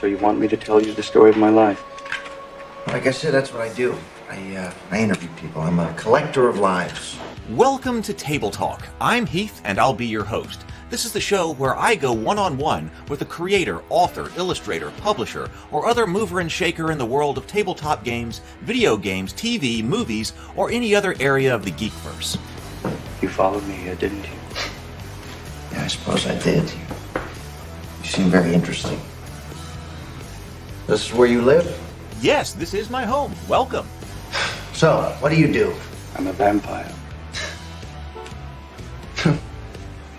So you want me to tell you the story of my life? Like I said, that's what I do. I interview people. I'm a collector of lives. Welcome to Table Talk. I'm Heath, and I'll be your host. This is the show where I go one-on-one with a creator, author, illustrator, publisher, or other mover and shaker in the world of tabletop games, video games, TV, movies, or any other area of the geekverse. You followed me here, didn't you? Yeah, I suppose I did. You seem very interesting. This is where you live? Yes, this is my home. Welcome. So, what do you do? I'm a vampire.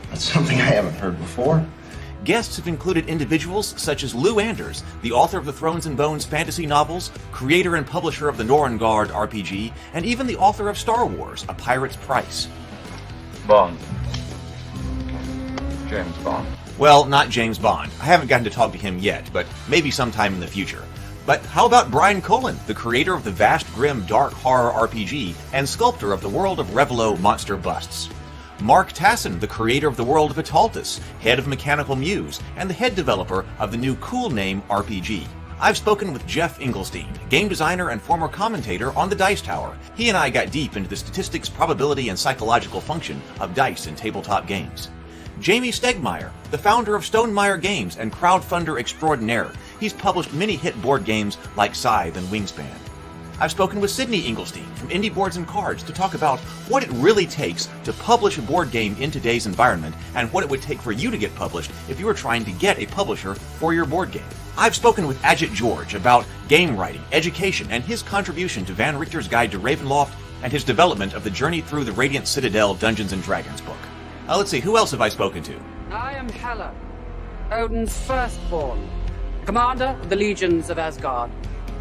That's something I haven't heard before. Guests have included individuals such as Lou Anders, the author of the Thrones and Bones fantasy novels, creator and publisher of the Norengard RPG, and even the author of Star Wars, A Pirate's Price. Bond. James Bond. Well, not James Bond. I haven't gotten to talk to him yet, but maybe sometime in the future. But how about Brian Colin, the creator of the vast, grim, dark horror RPG and sculptor of the world of Revelo monster busts? Mark Tassin, the creator of the world of Cultists, head of Mechanical Muse, and the head developer of the new Cool Name RPG. I've spoken with Jeff Engelstein, game designer and former commentator on the Dice Tower. He and I got deep into the statistics, probability, and psychological function of dice in tabletop games. Jamie Stegmaier, the founder of Stonemaier Games and crowdfunder extraordinaire. He's published many hit board games like Scythe and Wingspan. I've spoken with Sydney Engelstein from Indie Boards and Cards to talk about what it really takes to publish a board game in today's environment and what it would take for you to get published if you were trying to get a publisher for your board game. I've spoken with Ajit George about game writing, education, and his contribution to Van Richter's Guide to Ravenloft and his development of the Journey Through the Radiant Citadel Dungeons & Dragons book. Let's see, who else have I spoken to? I am Hela, Odin's firstborn, commander of the legions of Asgard,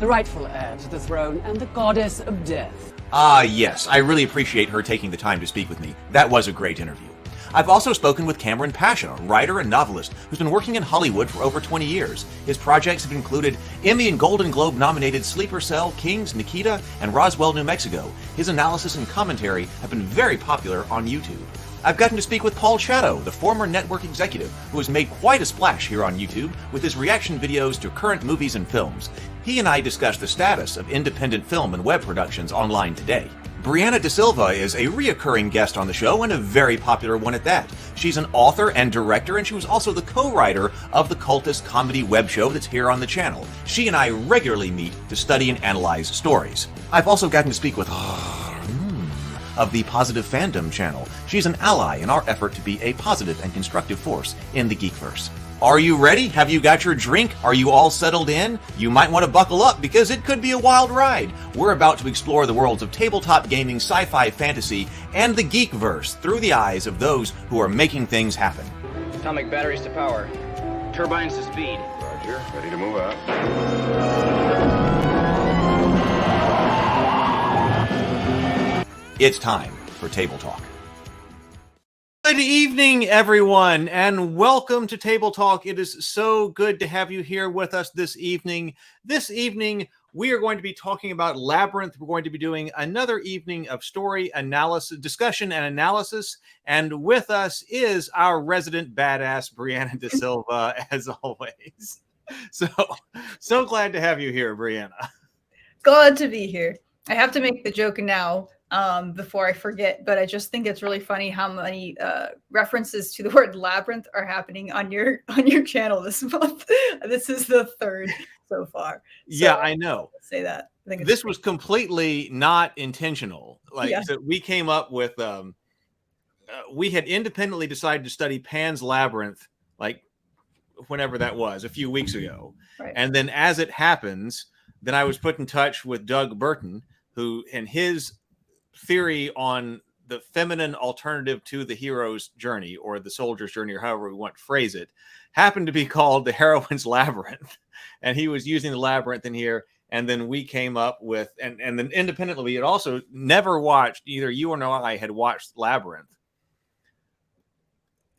the rightful heir to the throne, and the goddess of death. Yes, I really appreciate her taking the time to speak with me. That was a great interview. I've also spoken with Cameron Pasha, a writer and novelist who's been working in Hollywood for over 20 years. His projects have included Emmy and Golden Globe nominated Sleeper Cell, Kings, Nikita, and Roswell, New Mexico. His analysis and commentary have been very popular on YouTube. I've gotten to speak with Paul Shadow, the former network executive, who has made quite a splash here on YouTube with his reaction videos to current movies and films. He and I discussed the status of independent film and web productions online today. Brianna da Silva is a reoccurring guest on the show, and a very popular one at that. She's an author and director, and she was also the co-writer of the Cultists comedy web show that's here on the channel. She and I regularly meet to study and analyze stories. I've also gotten to speak with of the Positive Fandom channel. She's an ally in our effort to be a positive and constructive force in the geekverse. Are you ready? Have you got your drink? Are you all settled in? You might want to buckle up because it could be a wild ride. We're about to explore the worlds of tabletop gaming, sci-fi, fantasy, and the geekverse through the eyes of those who are making things happen. Atomic batteries to power. Turbines to speed. Roger. Ready to move out. It's time for Table Talk. Good evening, everyone, and welcome to Table Talk. It is so good to have you here with us this evening. This evening, we are going to be talking about Labyrinth. We're going to be doing another evening of story analysis, discussion and analysis. And with us is our resident badass, Brianna da Silva, as always. So glad to have you here, Brianna. Glad to be here. I have to make the joke now. Before I forget, but I just think it's really funny how many references to the word labyrinth are happening on your channel this month. This is the third so far. Yeah, I know. Say that. I think this was completely not intentional. So we came up with we had independently decided to study Pan's Labyrinth, like whenever that was, a few weeks ago. Right. And then as it happens, then I was put in touch with Doug Burton, who and his theory on the feminine alternative to the hero's journey or the soldier's journey, or however we want to phrase it, happened to be called the heroine's labyrinth. And he was using the labyrinth in here. And then we came up with, and then independently, we had also never watched, either you or no, I had watched Labyrinth.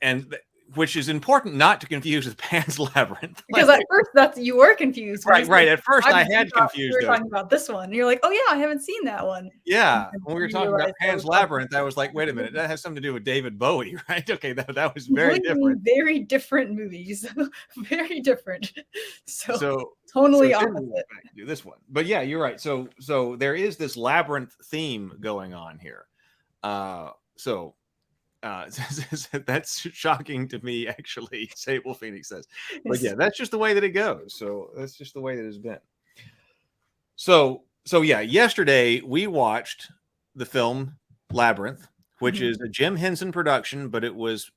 And which is important not to confuse with Pan's Labyrinth. Because at first you were confused. Right, right. At first I had confused. We were talking about this one. And you're like, oh yeah, I haven't seen that one. Yeah, when we were talking about Pan's Labyrinth, I was like, wait a minute, that has something to do with David Bowie, right? Okay, that was very different. Very different movies. Very different. So so totally opposite. Do this one. But yeah, you're right. So there is this labyrinth theme going on here. That's shocking to me, actually, Sable Phoenix says. But yeah, that's just the way that it goes. So that's just the way that it's been. So yeah, yesterday we watched the film Labyrinth, which is a Jim Henson production, but it was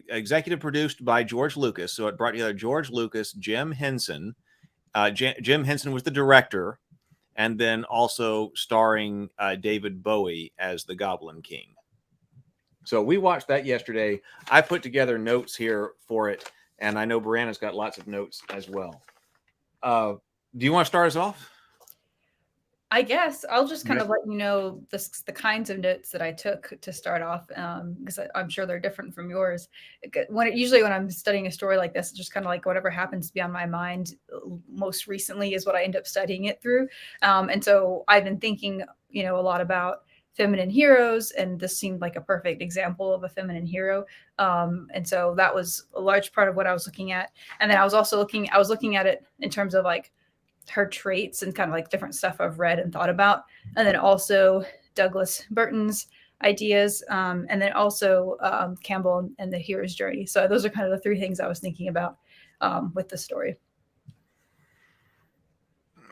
executive produced by George Lucas. So it brought together George Lucas, Jim Henson. Jim Henson was the director, and then also starring David Bowie as the Goblin King. So we watched that yesterday. I put together notes here for it, and I know Brianna's got lots of notes as well. Do you want to start us off? I guess I'll just kind of let you know the kinds of notes that I took to start off, because I'm sure they're different from yours. Usually when I'm studying a story like this, it's just kind of like whatever happens to be on my mind most recently is what I end up studying it through. And so I've been thinking, a lot about feminine heroes, and this seemed like a perfect example of a feminine hero. And so that was a large part of what I was looking at. And then I was also looking at it in terms of like her traits and kind of like different stuff I've read and thought about. And then also Douglas Burton's ideas. And then also Campbell and the hero's journey. So those are kind of the three things I was thinking about with the story.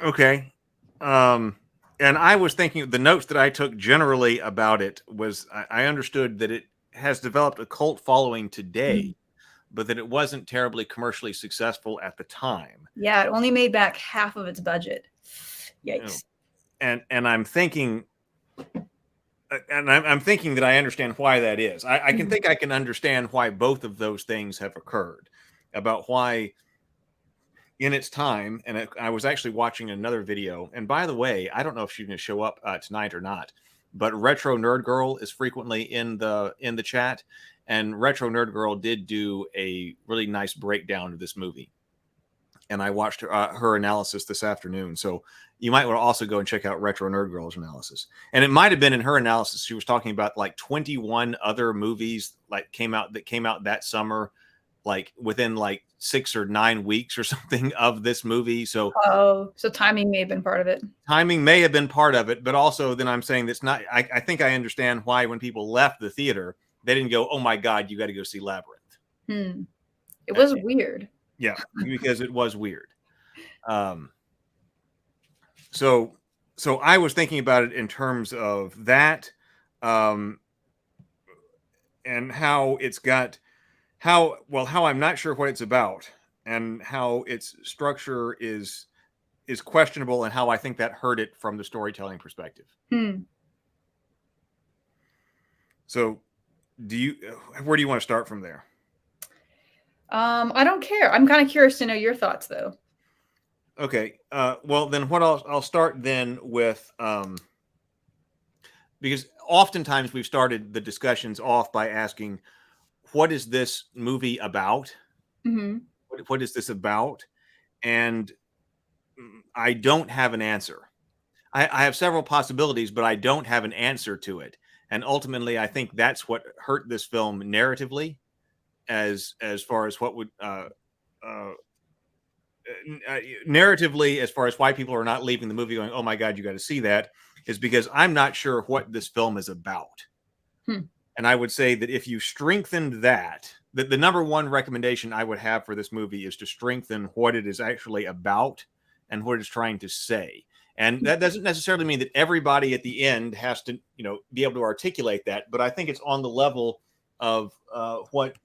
Okay. And I was thinking the notes that I took generally about it was I understood that it has developed a cult following today, but that it wasn't terribly commercially successful at the time. Yeah, it only made back half of its budget. Yikes. And I'm thinking, I'm thinking that I understand why that is. I can think I can understand why both of those things have occurred, about why in its time, and I was actually watching another video, and by the way, I don't know if she's going to show up tonight or not, but Retro Nerd Girl is frequently in the chat, and Retro Nerd Girl did do a really nice breakdown of this movie, and I watched her analysis this afternoon. So you might want to also go and check out Retro Nerd Girl's analysis. And it might have been in her analysis she was talking about like 21 other movies like came out that summer, like within like 6 or 9 weeks or something of this movie. So timing may have been part of it. Timing may have been part of it, but also then I'm saying that's not. I think I understand why when people left the theater, they didn't go, "Oh my God, you got to go see Labyrinth." It was weird. Yeah, because it was weird. So I was thinking about it in terms of that, and how it's got. How I'm not sure what it's about, and how its structure is questionable, and how I think that hurt it from the storytelling perspective. So where do you want to start from there? I don't care. I'm kind of curious to know your thoughts though. Okay. Well, then what I'll start then with, because oftentimes we've started the discussions off by asking, what is this movie about? What is this about? And I don't have an answer. I have several possibilities, but I don't have an answer to it. And ultimately, I think that's what hurt this film narratively, as far as what would narratively, as far as why people are not leaving the movie going, "Oh my God, you got to see that," is because I'm not sure what this film is about. And I would say that if you strengthened that, the number one recommendation I would have for this movie is to strengthen what it is actually about and what it's trying to say. And that doesn't necessarily mean that everybody at the end has to, be able to articulate that. But I think it's on the level of what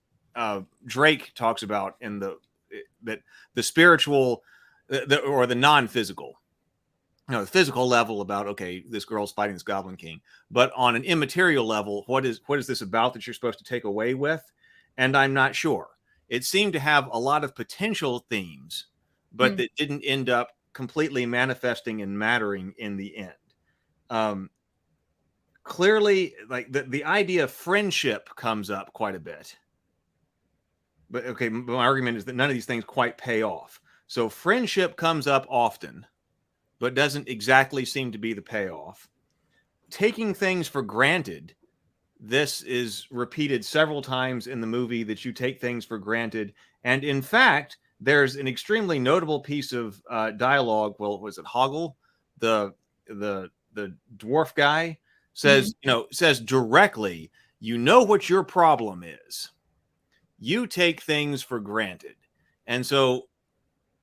Drake talks about in the spiritual or the non-physical. The physical level about, okay, this girl's fighting this Goblin King, but on an immaterial level, what is this about that you're supposed to take away with? And I'm not sure. It seemed to have a lot of potential themes, but that didn't end up completely manifesting and mattering in the end. Clearly, like the idea of friendship comes up quite a bit. But okay, my argument is that none of these things quite pay off. So friendship comes up often, but doesn't exactly seem to be the payoff. Taking things for granted. This is repeated several times in the movie that you take things for granted. And in fact, there's an extremely notable piece of dialogue. Well, was it Hoggle? The dwarf guy says, says directly, you know what your problem is. You take things for granted. And so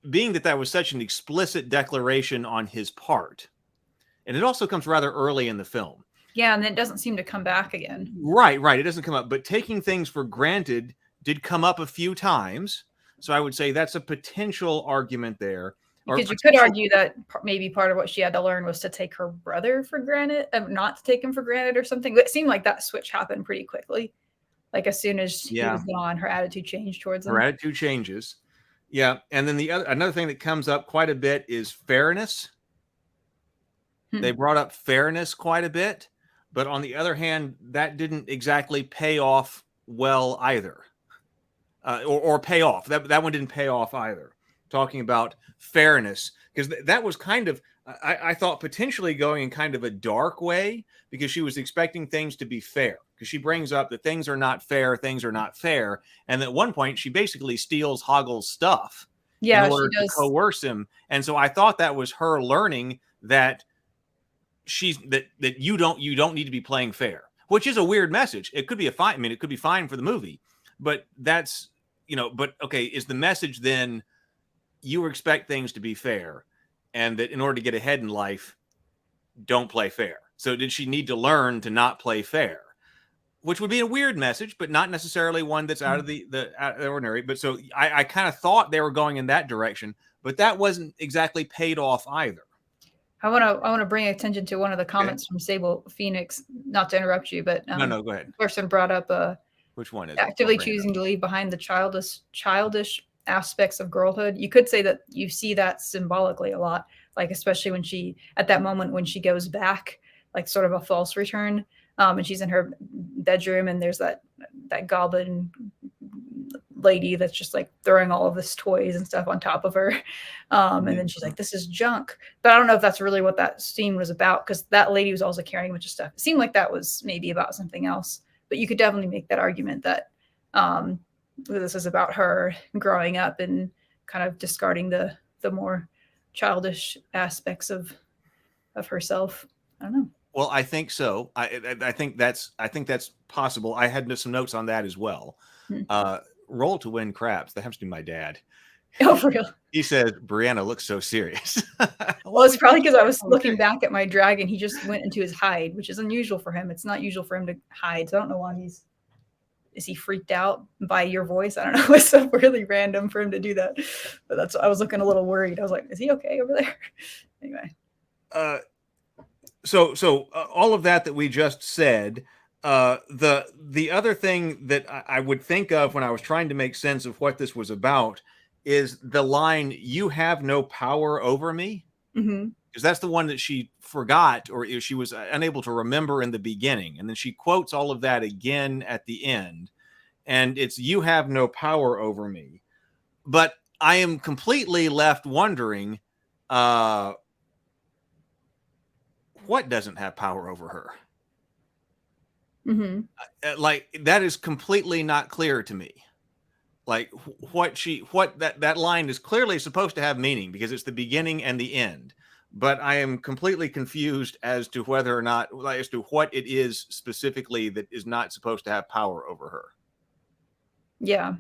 being that was such an explicit declaration on his part, and it also comes rather early in the film. Yeah, and it doesn't seem to come back again. Right. It doesn't come up. But taking things for granted did come up a few times. So I would say that's a potential argument there. Because you could argue that maybe part of what she had to learn was to take her brother for granted, not to take him for granted or something. It seemed like that switch happened pretty quickly. Like as soon as he was gone, her attitude changed towards him. Her attitude changes. Yeah. And then another thing that comes up quite a bit is fairness. They brought up fairness quite a bit. But on the other hand, that didn't exactly pay off well either. Or pay off. That one didn't pay off either. Talking about fairness, because that was kind of, I thought, potentially going in kind of a dark way, because she was expecting things to be fair. Because she brings up that things are not fair, and at one point she basically steals Hoggle's stuff in order to coerce him. And so I thought that was her learning that that you don't need to be playing fair, which is a weird message. It could be it could be fine for the movie, but that's but okay, is the message then you expect things to be fair, and that in order to get ahead in life, don't play fair? So did she need to learn to not play fair? Which would be a weird message, but not necessarily one that's out of the ordinary. But so I kind of thought they were going in that direction, but that wasn't exactly paid off either. I want to bring attention to one of the comments from Sable Phoenix. Not to interrupt you, but no, go ahead. Person brought up which one is actively choosing to leave behind the childish aspects of girlhood. You could say that you see that symbolically a lot, like especially when at that moment when she goes back, like sort of a false return, and she's in her bedroom, and there's that goblin lady that's just like throwing all of this toys and stuff on top of her, and then she's like, this is junk. But I don't know if that's really what that scene was about, because that lady was also carrying a bunch of stuff. It seemed like that was maybe about something else, but you could definitely make that argument that this is about her growing up and kind of discarding the more childish aspects of herself. I don't know. Well, I think so. I think that's possible. I had some notes on that as well. Roll to win craps. That happens to be my dad. Oh, for real? He said, Brianna looks so serious. Well, it's probably because I was looking back at my dragon. He just went into his hide, which is unusual for him. It's not usual for him to hide. So I don't know why is he freaked out by your voice? I don't know. It's so really random for him to do that. But I was looking a little worried. I was like, is he okay over there? Anyway. So all of that we just said, the other thing that I would think of when I was trying to make sense of what this was about is the line, "You have no power over me," because that's the one that she forgot, or she was unable to remember in the beginning, and then she quotes all of that again at the end, and it's "You have no power over me." But I am completely left wondering, what doesn't have power over her? Like, that is completely not clear to me. Like, that line is clearly supposed to have meaning because it's the beginning and the end. But I am completely confused as to whether or not, as to what it is specifically that is not supposed to have power over her. Yeah.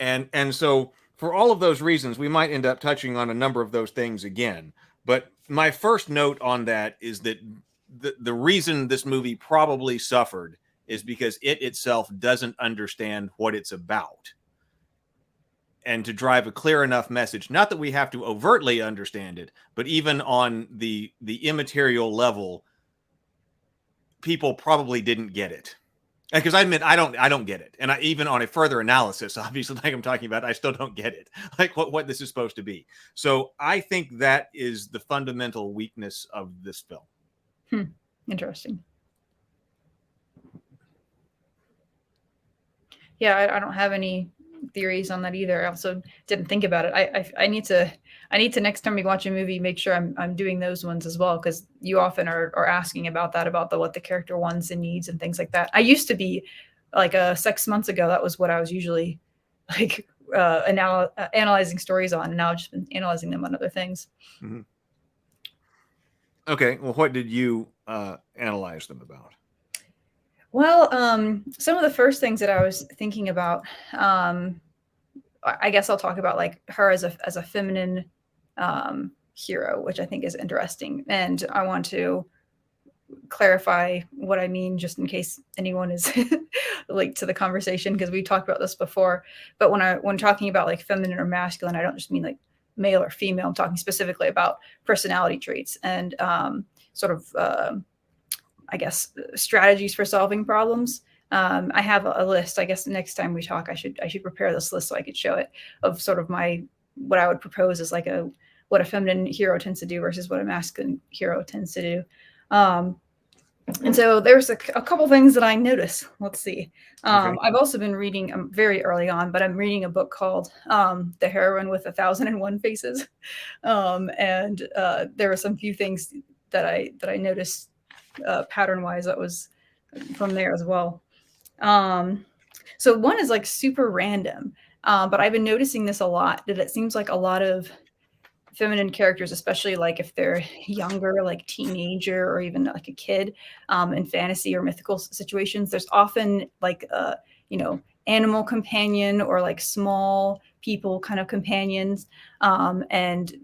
And so for all of those reasons, we might end up touching on a number of those things again. But my first note on that is that the reason this movie probably suffered is because it itself doesn't understand what it's about. And to drive a clear enough message, not that we have to overtly understand it, but even on the immaterial level, people probably didn't get it. Because I admit I don't get it, and even on a further analysis, obviously, like I'm talking about, I still don't get it, like what this is supposed to be. So I think that is the fundamental weakness of this film. Interesting. Yeah, I don't have any theories on that either. I also didn't think about it. I need to next time we watch a movie make sure I'm doing those ones as well, because you often are asking about that, about what the character wants and needs and things like that. I used to be like 6 months ago. That was what I was usually like analyzing stories on, and now I've just been analyzing them on other things. Mm-hmm. Okay, well, what did you analyze them about? Well, some of the first things that I was thinking about, I guess I'll talk about like her as a feminine hero, which I think is interesting, and I want to clarify what I mean just in case anyone is late to the conversation, because we talked about this before. But when talking about like feminine or masculine, I don't just mean like male or female. I'm talking specifically about personality traits and sort of I guess strategies for solving problems. I have a list. I guess next time we talk, I should prepare this list so I could show it, of sort of what I would propose as like what a feminine hero tends to do versus what a masculine hero tends to do. And so there's a couple things that I noticed. Let's see. Okay. I've also been reading very early on, but I'm reading a book called The Heroine with 1,001 Faces. And there were some few things that I noticed pattern wise that was from there as well. So one is like super random, but I've been noticing this a lot, that it seems like a lot of feminine characters, especially like if they're younger, like teenager or even like a kid, in fantasy or mythical situations, there's often like animal companion or like small people kind of companions, and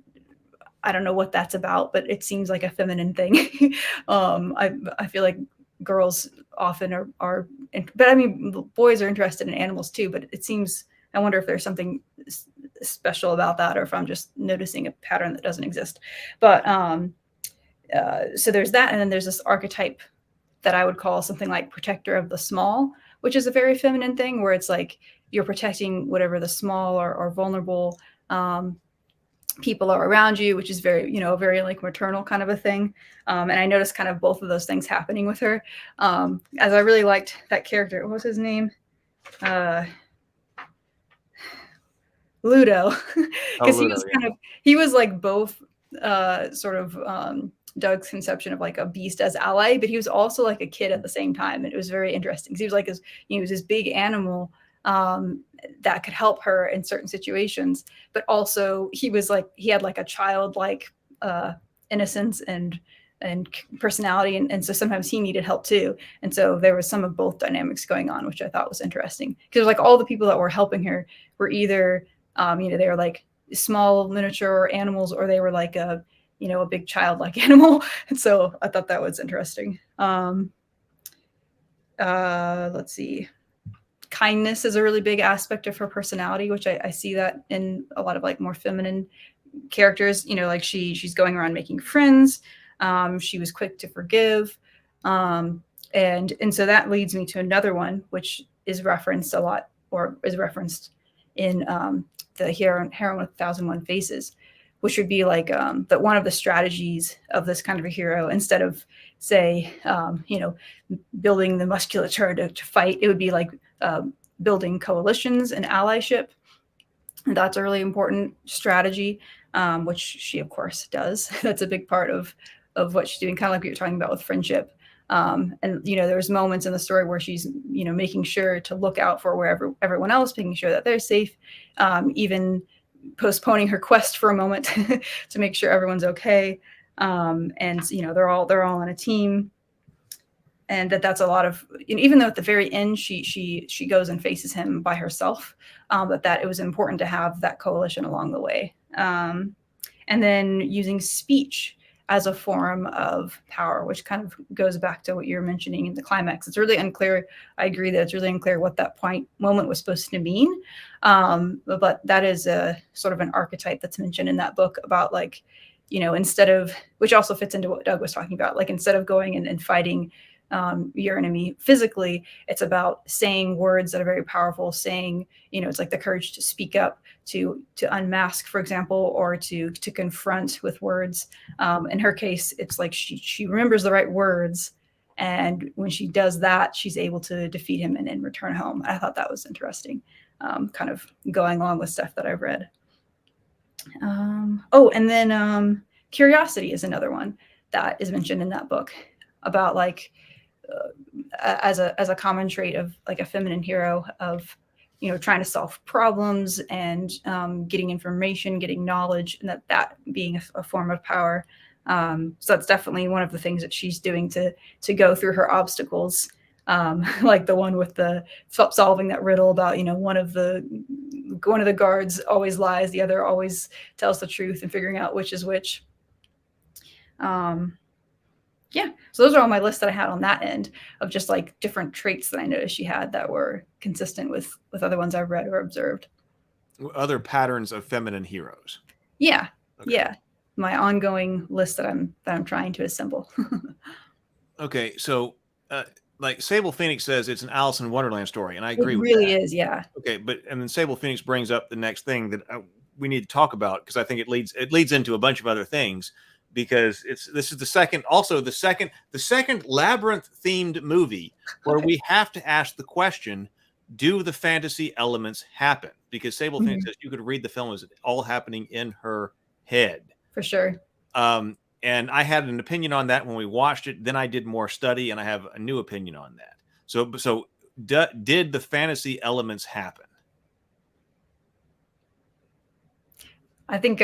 I don't know what that's about, but it seems like a feminine thing. I feel like girls often are, but I mean, boys are interested in animals too, but it seems, I wonder if there's something special about that, or if I'm just noticing a pattern that doesn't exist. But so there's that. And then there's this archetype that I would call something like protector of the small, which is a very feminine thing, where it's like you're protecting whatever the small or vulnerable people are around you, which is very, very like maternal kind of a thing. And I noticed kind of both of those things happening with her. As I really liked that character. What was his name? Ludo. Because he was like both sort of Doug's conception of like a beast as ally, but he was also like a kid at the same time. And it was very interesting. He was like he was this big animal that could help her in certain situations, but also he had like a childlike innocence and personality, and so sometimes he needed help too. And so there was some of both dynamics going on, which I thought was interesting, because like all the people that were helping her were either they were like small miniature animals, or they were like a big childlike animal. And so I thought that was interesting. Let's see. Kindness is a really big aspect of her personality, which I see that in a lot of like more feminine characters. Like she's going around making friends. She was quick to forgive. And so that leads me to another one, which is referenced a lot, or is referenced in the Heroine with 1,001 Faces, which would be like that one of the strategies of this kind of a hero, instead of say, building the musculature to fight, it would be like building coalitions and allyship. And that's a really important strategy, which she of course does. That's a big part of what she's doing, kind of like what you're talking about with friendship. And there's moments in the story where she's making sure to look out for everyone else, making sure that they're safe, even postponing her quest for a moment to make sure everyone's okay. And they're all on a team, and that's a lot of, even though at the very end she goes and faces him by herself, but that it was important to have that coalition along the way. And then using speech as a form of power, which kind of goes back to what you're mentioning in the climax. It's really unclear. I agree that it's really unclear what that moment was supposed to mean. But that is a sort of an archetype that's mentioned in that book about like, instead of, which also fits into what Doug was talking about, like instead of going and fighting your enemy physically, it's about saying words that are very powerful, saying, it's like the courage to speak up, to unmask, for example, or to confront with words. In her case, it's like she remembers the right words, and when she does that, she's able to defeat him and return home. I thought that was interesting. kind of going along with stuff that I've read. And then Curiosity is another one that is mentioned in that book about like as a common trait of like a feminine hero of, you know, trying to solve problems and getting information, getting knowledge, and that being a form of power. So that's definitely one of the things that she's doing to go through her obstacles. Like the one with the solving that riddle about, you know, one of the guards always lies, the other always tells the truth, and figuring out which is which. Yeah, so those are all my lists that I had on that end of just like different traits that I noticed she had that were consistent with other ones I've read or observed. Other patterns of feminine heroes. Yeah, Okay. yeah, my ongoing list that I'm trying to assemble. Okay, so like Sable Phoenix says it's an Alice in Wonderland story, and I agree It with really that. is, yeah. Okay, and then Sable Phoenix brings up the next thing that we need to talk about, because I think it leads into a bunch of other things, because this is the second Labyrinth themed movie where we have to ask the question, do the fantasy elements happen? Because Sable Phoenix says you could read the film as all happening in her head. For sure. And I had an opinion on that when we watched it. Then I did more study, and I have a new opinion on that. So did the fantasy elements happen? I think,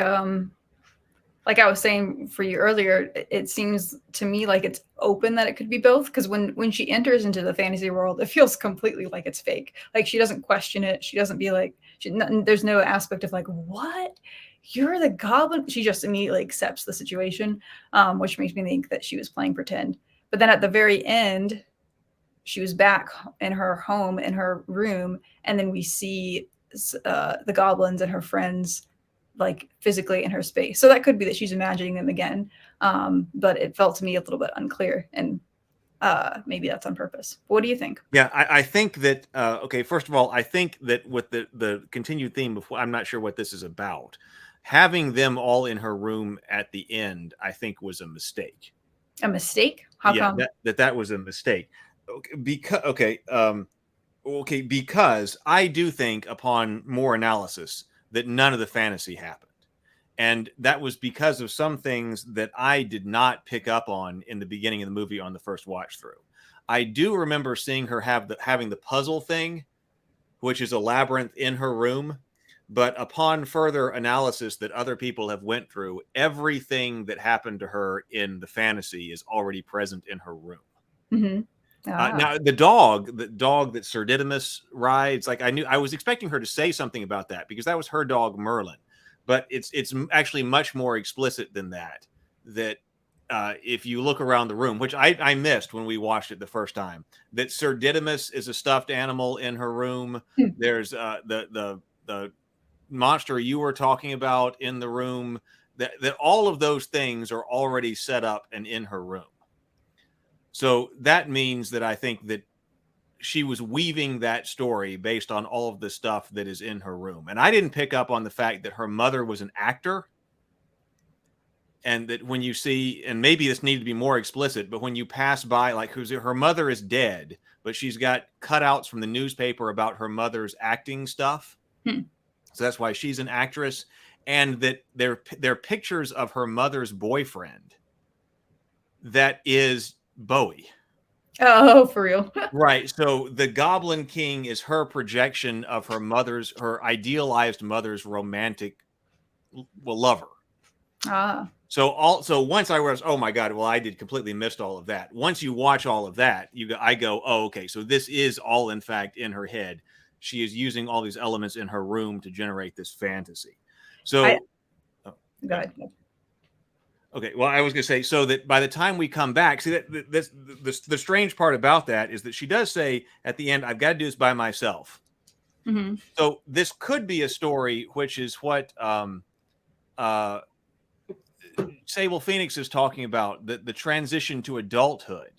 like I was saying for you earlier, it seems to me like it's open that it could be both. Because when she enters into the fantasy world, it feels completely like it's fake. Like she doesn't question it. She doesn't be like, there's no aspect of like, what? You're the goblin? She just immediately accepts the situation, which makes me think that she was playing pretend. But then at the very end, she was back in her home, in her room, and then we see the goblins and her friends like physically in her space. So that could be that she's imagining them again. But it felt to me a little bit unclear, and maybe that's on purpose. But what do you think? Yeah, I think that, okay, first of all, I think that with the continued theme of, I'm not sure what this is about, having them all in her room at the end, I think was a mistake. A mistake? How come? That was a mistake. Because I do think upon more analysis that none of the fantasy happened. And that was because of some things that I did not pick up on in the beginning of the movie on the first watch through. I do remember seeing her having the puzzle thing, which is a labyrinth in her room. But upon further analysis that other people have went through, everything that happened to her in the fantasy is already present in her room. Mm-hmm. Now, the dog that Sir Didymus rides, like I was expecting her to say something about that, because that was her dog Merlin. But it's actually much more explicit than that. That if you look around the room, which I missed when we watched it the first time, that Sir Didymus is a stuffed animal in her room. There's the monster you were talking about in the room. That all of those things are already set up and in her room. So that means that I think that she was weaving that story based on all of the stuff that is in her room. And I didn't pick up on the fact that her mother was an actor. And that when you see, and maybe this needed to be more explicit, but when you pass by, like her mother is dead, but she's got cutouts from the newspaper about her mother's acting stuff. So that's why she's an actress. And that they're pictures of her mother's boyfriend. That is Bowie. Oh, for real? Right. So the Goblin King is her projection of her idealized mother's romantic lover. So once I was, oh my God, well, I did completely missed all of that. Once you watch all of that, I go, oh, okay. So this is all in fact in her head. She is using all these elements in her room to generate this fantasy. So go ahead. Okay, well, I was going to say, so that by the time we come back, see, the strange part about that is that she does say at the end, I've got to do this by myself. Mm-hmm. So this could be a story, which is what Sable Phoenix is talking about, the transition to adulthood.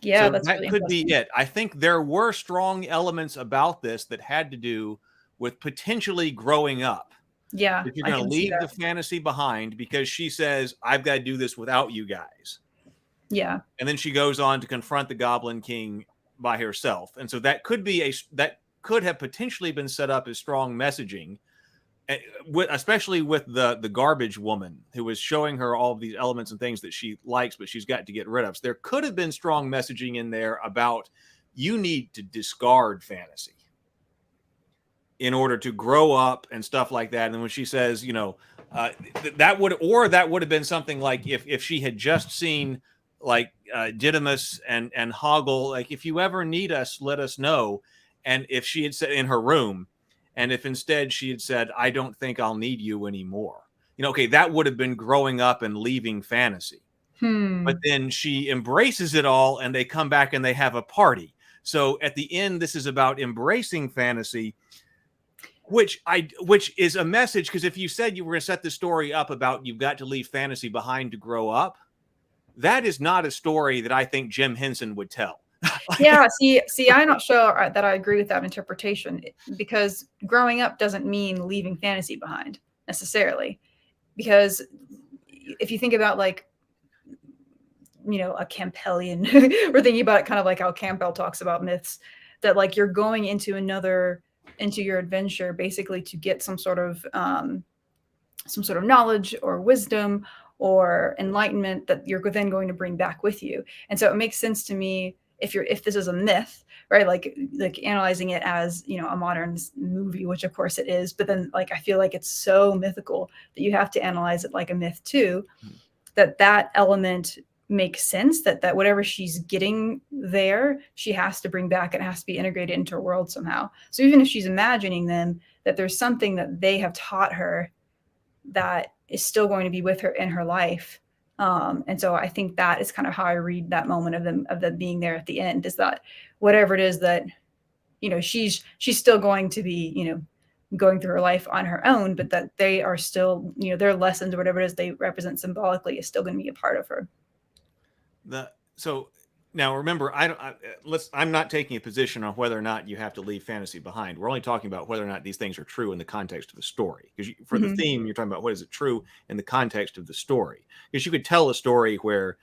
Yeah, so that's that really could be it. I think there were strong elements about this that had to do with potentially growing up. Yeah, if you're going to leave the fantasy behind, because she says, I've got to do this without you guys. Yeah. And then she goes on to confront the Goblin King by herself. And so that could be could have potentially been set up as strong messaging, especially with the garbage woman who was showing her all of these elements and things that she likes, but she's got to get rid of. So there could have been strong messaging in there about you need to discard fantasy in order to grow up and stuff like that. And then when she says, that would have been something like if she had just seen like Didymus and Hoggle, like, if you ever need us, let us know. And if she had said in her room, and if instead she had said, I don't think I'll need you anymore, okay, that would have been growing up and leaving fantasy. But then she embraces it all, and they come back and they have a party. So at the end, this is about embracing fantasy, which is a message, because if you said you were going to set the story up about you've got to leave fantasy behind to grow up, that is not a story that I think Jim Henson would tell. Yeah, see, I'm not sure that I agree with that interpretation, because growing up doesn't mean leaving fantasy behind necessarily. Because if you think about, like, a Campbellian, we're thinking about it kind of like how Campbell talks about myths, that like you're going into your adventure basically to get some sort of knowledge or wisdom or enlightenment that you're then going to bring back with you. And so it makes sense to me, if this is a myth, right? Like analyzing it as, a modern movie, which of course it is, but then like, I feel like it's so mythical that you have to analyze it like a myth too, that element makes sense, that whatever she's getting there, she has to bring back, and it has to be integrated into her world somehow. So even if she's imagining them, that there's something that they have taught her that is still going to be with her in her life. And so I think that is kind of how I read that moment of them being there at the end, is that whatever it is that, she's still going to be, going through her life on her own, but that they are still, their lessons or whatever it is they represent symbolically is still going to be a part of her. So now remember, I'm not taking a position on whether or not you have to leave fantasy behind. We're only talking about whether or not these things are true in the context of the story. Because for the theme, you're talking about what is it true in the context of the story. Because you could tell a story where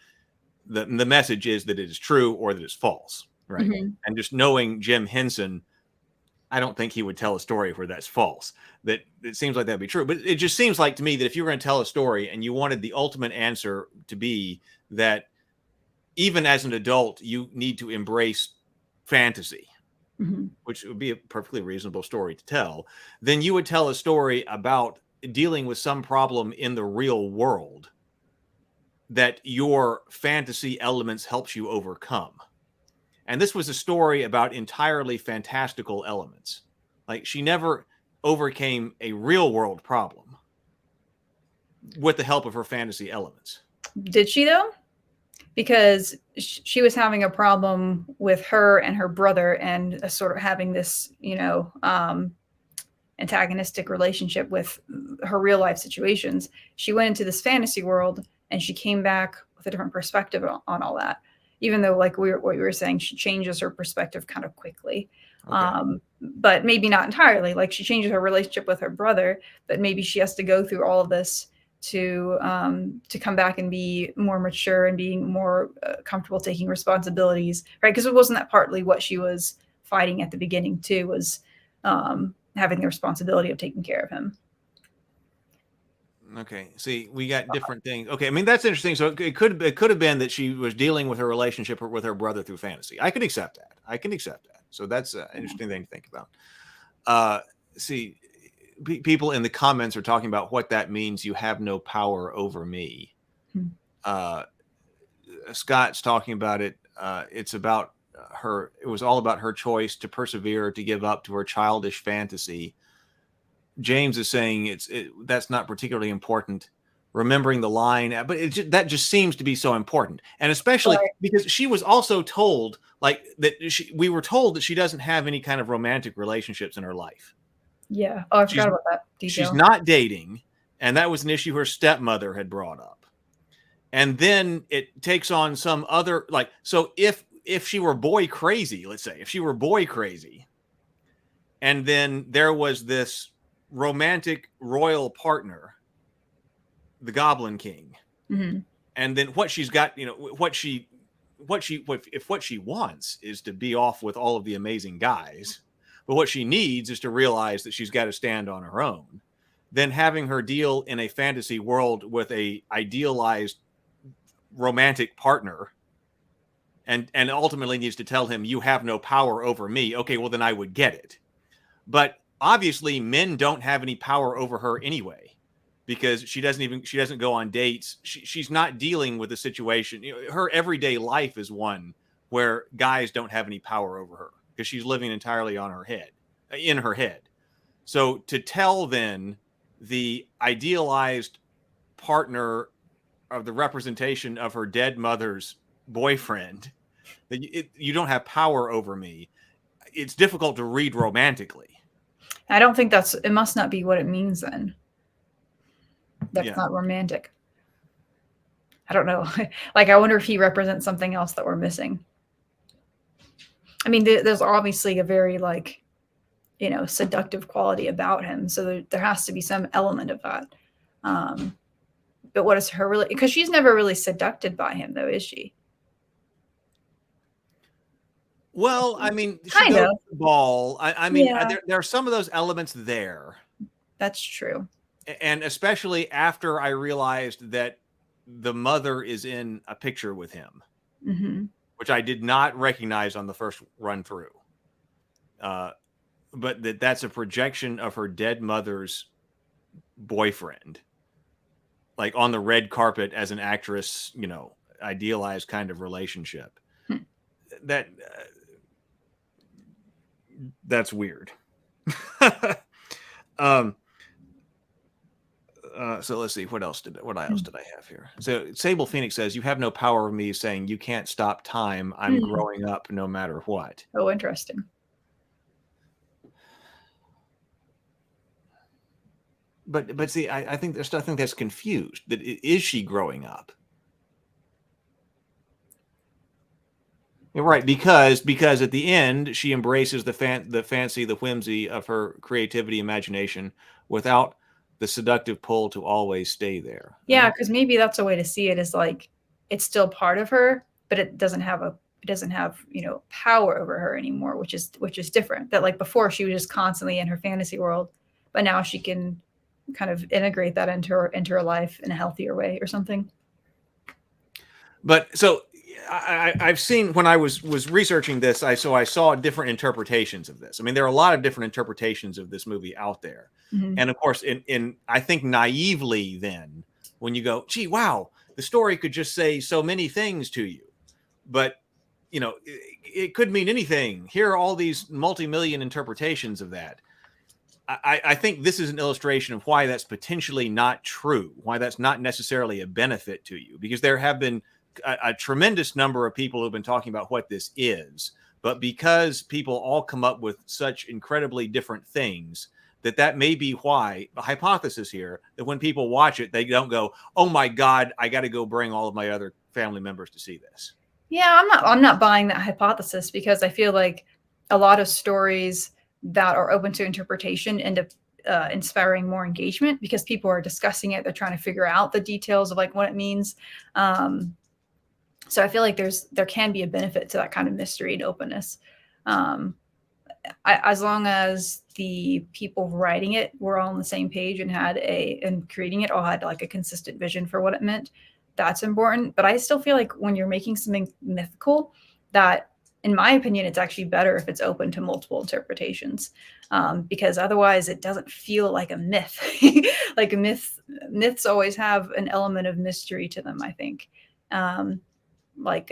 the message is that it is true or that it's false, right? And just knowing Jim Henson, I don't think he would tell a story where that's false. That it seems like that'd be true. But it just seems like to me that if you were going to tell a story and you wanted the ultimate answer to be that even as an adult, you need to embrace fantasy, which would be a perfectly reasonable story to tell, then you would tell a story about dealing with some problem in the real world that your fantasy elements helps you overcome. And this was a story about entirely fantastical elements. Like, she never overcame a real world problem with the help of her fantasy elements. Did she though? Because she was having a problem with her and her brother, and sort of having this, antagonistic relationship with her real life situations. She went into this fantasy world, and she came back with a different perspective on all that. Even though, like what we were saying, she changes her perspective kind of quickly. Okay. But maybe not entirely. Like, she changes her relationship with her brother, but maybe she has to go through all of this to come back and be more mature and being more comfortable taking responsibilities, right? Because it wasn't that partly what she was fighting at the beginning too, was having the responsibility of taking care of him. Okay, see, we got different things. Okay, I mean, that's interesting. So it could have been that she was dealing with her relationship with her brother through fantasy. I can accept that. So that's an interesting thing to think about. See, people in the comments are talking about what that means. You have no power over me. Scott's talking about it. It's about her. It was all about her choice to persevere, to give up to her childish fantasy. James is saying that's not particularly important. Remembering the line, but that just seems to be so important, and especially because she was also told we were told that she doesn't have any kind of romantic relationships in her life. Yeah. Oh, I forgot about that detail. She's not dating, and that was an issue her stepmother had brought up. And then it takes on some other, so if she were boy crazy, let's say, and then there was this romantic royal partner, the Goblin King, and then what she's got, if what she wants is to be off with all of the amazing guys, But what she needs is to realize that she's got to stand on her own. Then having her deal in a fantasy world with a idealized romantic partner and ultimately needs to tell him, you have no power over me. Okay, well, then I would get it. But obviously men don't have any power over her anyway, because she doesn't go on dates. She's not dealing with a situation. Her everyday life is one where guys don't have any power over her because she's living entirely in her head. So to tell then the idealized partner of the representation of her dead mother's boyfriend that you don't have power over me, it's difficult to read romantically. I don't think it must not be what it means then. That's not romantic. I don't know. Like, I wonder if he represents something else that we're missing. I mean, there's obviously a very, like, seductive quality about him. So there has to be some element of that. But what is her really? Because she's never really seduced by him, though, is she? Well, I mean, kind of the ball. I mean, there are some of those elements there. That's true. And especially after I realized that the mother is in a picture with him, which I did not recognize on the first run through. But that's a projection of her dead mother's boyfriend, like on the red carpet as an actress, idealized kind of relationship. That's weird. So let's see, what else did I have here? So Sable Phoenix says, you have no power over me, saying you can't stop time. I'm growing up no matter what. Oh, interesting. But see, I think that's confused. That is she growing up? Right, because at the end she embraces the fancy, the whimsy of her creativity, imagination, without the seductive pull to always stay there. Yeah, because maybe that's a way to see it, is like it's still part of her, but it doesn't have power over her anymore, which is different. That, like, before she was just constantly in her fantasy world, but now she can kind of integrate that into her life in a healthier way or something. But so I've seen, when I was researching this, I saw different interpretations of this. I mean, there are a lot of different interpretations of this movie out there. And of course, in I think naively then, when you go, gee, wow, the story could just say so many things to you. But, it could mean anything. Here are all these multi-million interpretations of that. I think this is an illustration of why that's potentially not true, why that's not necessarily a benefit to you, because there have been a tremendous number of people who've been talking about what this is, but because people all come up with such incredibly different things, that may be why the hypothesis here, that when people watch it, they don't go, oh my God, I got to go bring all of my other family members to see this. Yeah, I'm not buying that hypothesis, because I feel like a lot of stories that are open to interpretation end up inspiring more engagement, because people are discussing it. They're trying to figure out the details of, like, what it means. So I feel like there can be a benefit to that kind of mystery and openness. As long as the people writing it were all on the same page and creating it all had, like, a consistent vision for what it meant, that's important. But I still feel like when you're making something mythical, that, in my opinion, it's actually better if it's open to multiple interpretations, because otherwise it doesn't feel like a myth. Like, myths always have an element of mystery to them, I think. Like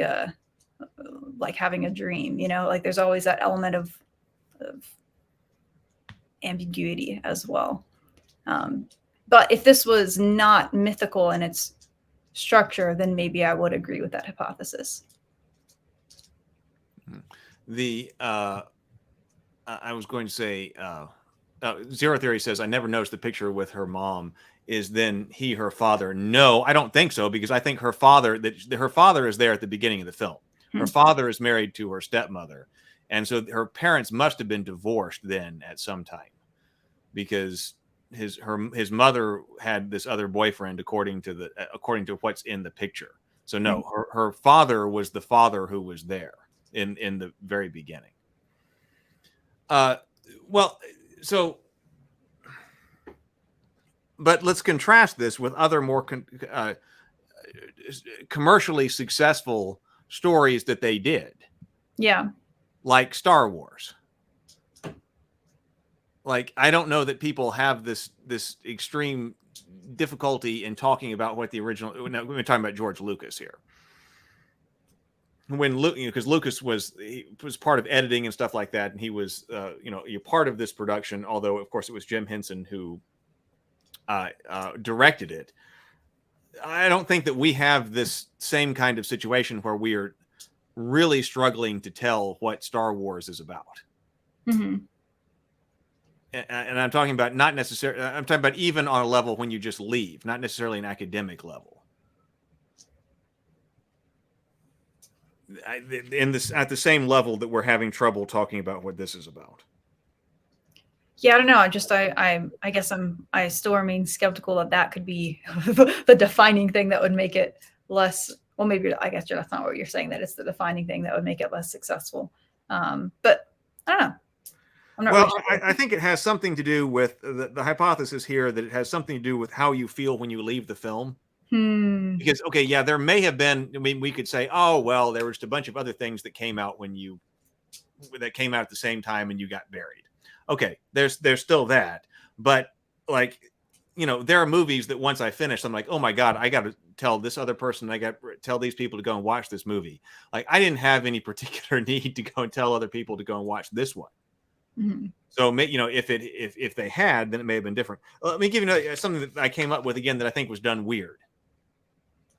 having a dream, like there's always that element of ambiguity as well. But if this was not mythical in its structure, then maybe I would agree with that hypothesis. I was going to say, Zero Theory says, I never noticed the picture with her mom. Is then he her father? No, I don't think so, because I think her father is there at the beginning of the film. Her father is married to her stepmother, and so her parents must have been divorced then at some time, because his mother had this other boyfriend according to what's in the picture. So no, her father was the father who was there in the very beginning. Well, so, but let's contrast this with other more commercially successful stories that they did. Yeah. Like Star Wars. Like, I don't know that people have this extreme difficulty in talking about what the original. No, we're talking about George Lucas here. When because Lucas was part of editing and stuff like that, and he was you're part of this production. Although, of course, it was Jim Henson who directed it. I don't think that we have this same kind of situation where we are really struggling to tell what Star Wars is about. Mm-hmm. And I'm talking about not necessarily, I'm talking about even on a level when you just leave, not necessarily an academic level. At the same level that we're having trouble talking about what this is about. Yeah, I don't know. I guess I still remain skeptical that could be the defining thing that would make it less. Well, maybe I guess that's not what you're saying. That it's the defining thing that would make it less successful. But I don't know. I'm not well, really sure. I think it has something to do with the hypothesis here that it has something to do with how you feel when you leave the film. Because, okay, yeah, there may have been, I mean, we could say, oh, well, there was just a bunch of other things that came out that came out at the same time and you got buried. Okay, there's still that. But, like, there are movies that once I finish, I'm like, oh my God, I got to tell this other person, I got to tell these people to go and watch this movie. Like, I didn't have any particular need to go and tell other people to go and watch this one. Mm-hmm. So, if they had, then it may have been different. Let me give you something that I came up with again that I think was done weird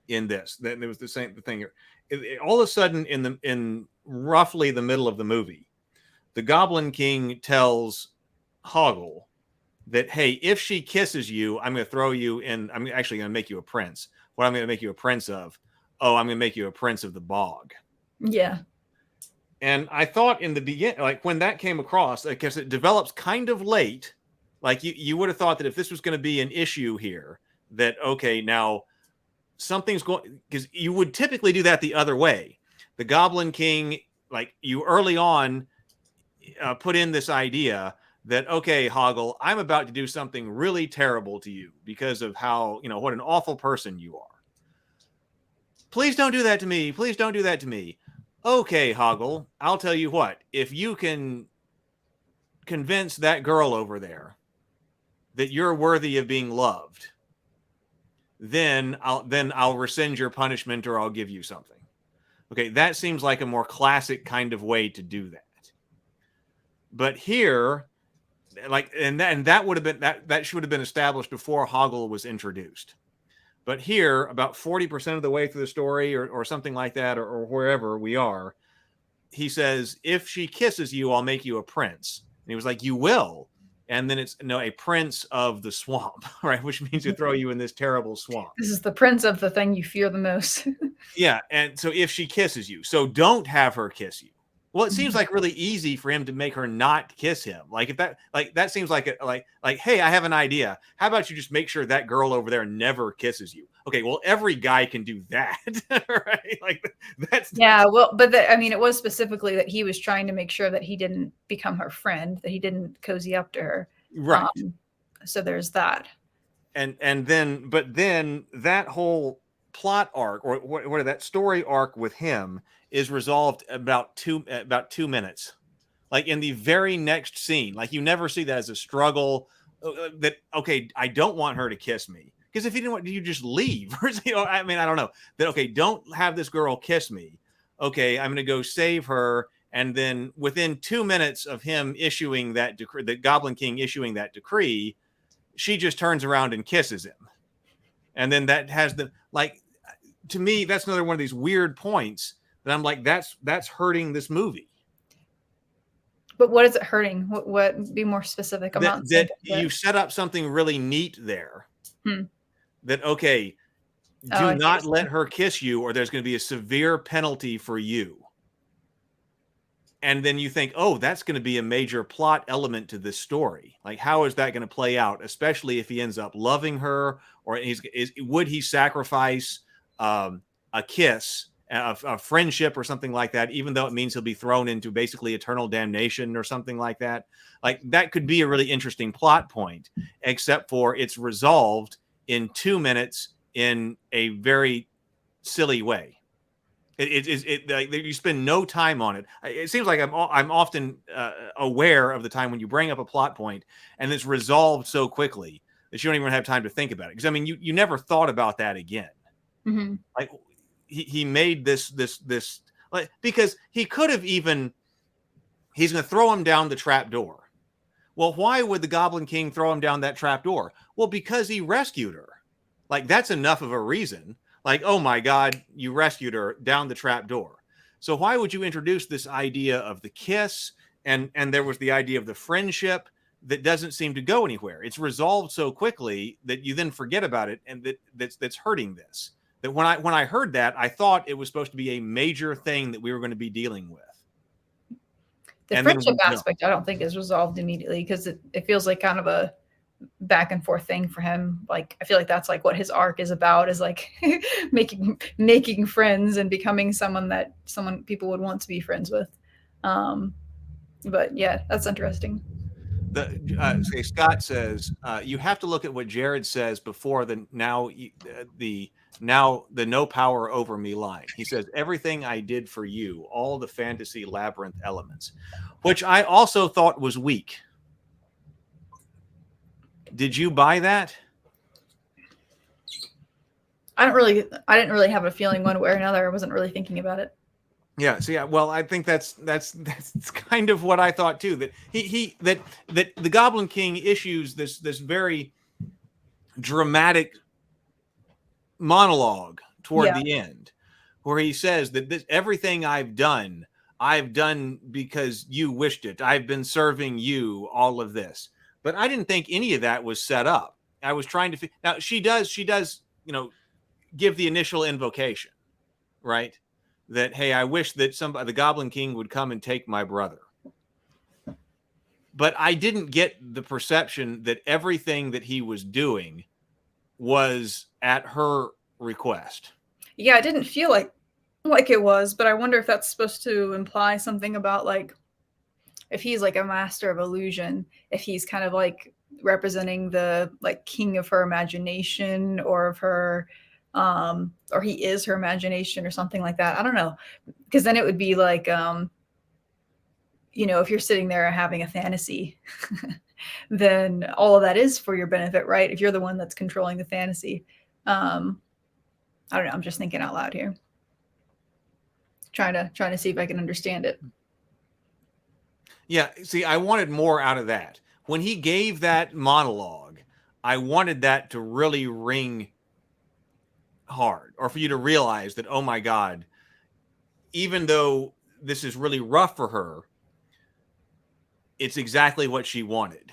in this. That it was the same thing here. All of a sudden, in roughly the middle of the movie, the Goblin King tells Hoggle that, hey, if she kisses you, I'm going to throw you in. I'm actually going to make you a prince. What I'm going to make you a prince of? Oh, I'm going to make you a prince of the bog. Yeah. And I thought in the beginning, like when that came across, because it develops kind of late, like you would have thought that if this was going to be an issue here, that, okay, now something's going, because you would typically do that the other way. The Goblin King, like you early on, put in this idea that, okay, Hoggle, I'm about to do something really terrible to you because of how, what an awful person you are. Please don't do that to me. Please don't do that to me. Okay, Hoggle, I'll tell you what, if you can convince that girl over there that you're worthy of being loved, then I'll rescind your punishment or I'll give you something. Okay, that seems like a more classic kind of way to do that. But here, like, and that would have been that should have been established before Hoggle was introduced. But here, about 40% of the way through the story or something like that, or wherever we are, he says, if she kisses you, I'll make you a prince. And he was like, you will. And then it's a prince of the swamp, right? Which means to throw you in this terrible swamp. This is the prince of the thing you fear the most. Yeah. And so if she kisses you, so don't have her kiss you. Well, it seems like really easy for him to make her not kiss him. Like if that seems like hey, I have an idea. How about you just make sure that girl over there never kisses you? Okay, well, every guy can do that, right? Like that's well, but it was specifically that he was trying to make sure that he didn't become her friend, that he didn't cozy up to her, right? So there's that, and then that whole plot arc or what that story arc with him is resolved about 2 minutes, like in the very next scene. Like you never see that as a struggle. That okay, I don't want her to kiss me. Because if you didn't want, you just leave. I don't know. That, okay, don't have this girl kiss me. Okay, I'm going to go save her. And then within 2 minutes of him issuing that decree, the Goblin King issuing that decree, she just turns around and kisses him. And then that has to me, that's another one of these weird points that I'm like, that's hurting this movie. But what is it hurting? What be more specific? That you set up something really neat there. That, okay, do not let her kiss you or there's going to be a severe penalty for you. And then you think, oh, that's going to be a major plot element to this story. Like, how is that going to play out? Especially if he ends up loving her, or would he sacrifice a kiss a friendship or something like that, even though it means he'll be thrown into basically eternal damnation or something like that. Like that could be a really interesting plot point, except for it's resolved in 2 minutes in a very silly way. Like, you spend no time on it. It seems like I'm often aware of the time when you bring up a plot point and it's resolved so quickly that you don't even have time to think about it. Because I mean, you never thought about that again. Mm-hmm. Like he made this like, because he could have even, he's going to throw him down the trap door. Well, why would the Goblin King throw him down that trap door? Well, because he rescued her. Like that's enough of a reason. Like, oh my God, you rescued her down the trap door. So why would you introduce this idea of the kiss? And there was the idea of the friendship that doesn't seem to go anywhere. It's resolved so quickly that you then forget about it, and that's hurting this. That when I heard that, I thought it was supposed to be a major thing that we were going to be dealing with. The friendship aspect, I don't think is resolved immediately, because it feels like kind of a back and forth thing for him. Like I feel like that's like what his arc is about, is like making friends and becoming someone people would want to be friends with. But yeah, that's interesting. Scott says you have to look at what Jared says before the no power over me line. He says, everything I did for you, all the fantasy labyrinth elements, which I also thought was weak. Did you buy that? I didn't really have a feeling one way or another. I wasn't really thinking about it. Yeah. So yeah. Well, I think that's kind of what I thought too. That that the Goblin King issues this very dramatic monologue toward the end, where he says that everything I've done because you wished it. I've been serving you all of this. But I didn't think any of that was set up. I was trying to now she does, give the initial invocation, right? That, hey, I wish that the Goblin King would come and take my brother. But I didn't get the perception that everything that he was doing was at her request. Yeah, it didn't feel like it was, but I wonder if that's supposed to imply something about like, if he's like a master of illusion, if he's kind of like representing the like king of her imagination, or of her, or he is her imagination or something like that. I don't know. Because then it would be like, if you're sitting there having a fantasy, then all of that is for your benefit, right? If you're the one that's controlling the fantasy. I don't know. I'm just thinking out loud here. Trying to see if I can understand it. Yeah, see, I wanted more out of that. When he gave that monologue, I wanted that to really ring hard, or for you to realize that, oh my God, even though this is really rough for her, it's exactly what she wanted.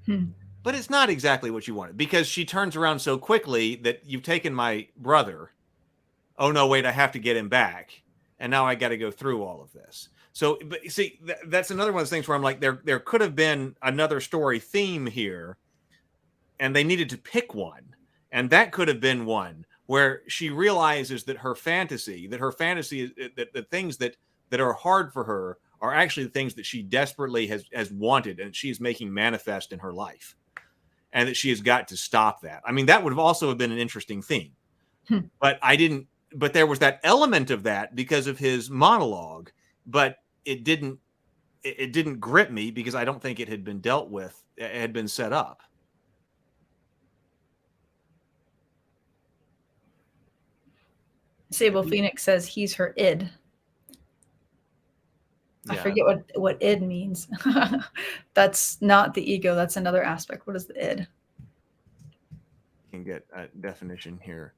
But it's not exactly what you wanted, because she turns around so quickly that you've taken my brother. Oh no, wait, I have to get him back. And now I got to go through all of this. So, but see, that's another one of those things where I'm like, there could have been another story theme here, and they needed to pick one. And that could have been one where she realizes that her fantasy is that the things that are hard for her are actually the things that she desperately has wanted, and she is making manifest in her life, and that she has got to stop that. I mean, that would have also been an interesting theme, but there was that element of that because of his monologue, but it didn't grip me because I don't think it had been dealt with. It had been set up. Sable Phoenix says he's her id. I forget what id means. That's not the ego. That's another aspect. What is the id? You can get a definition here.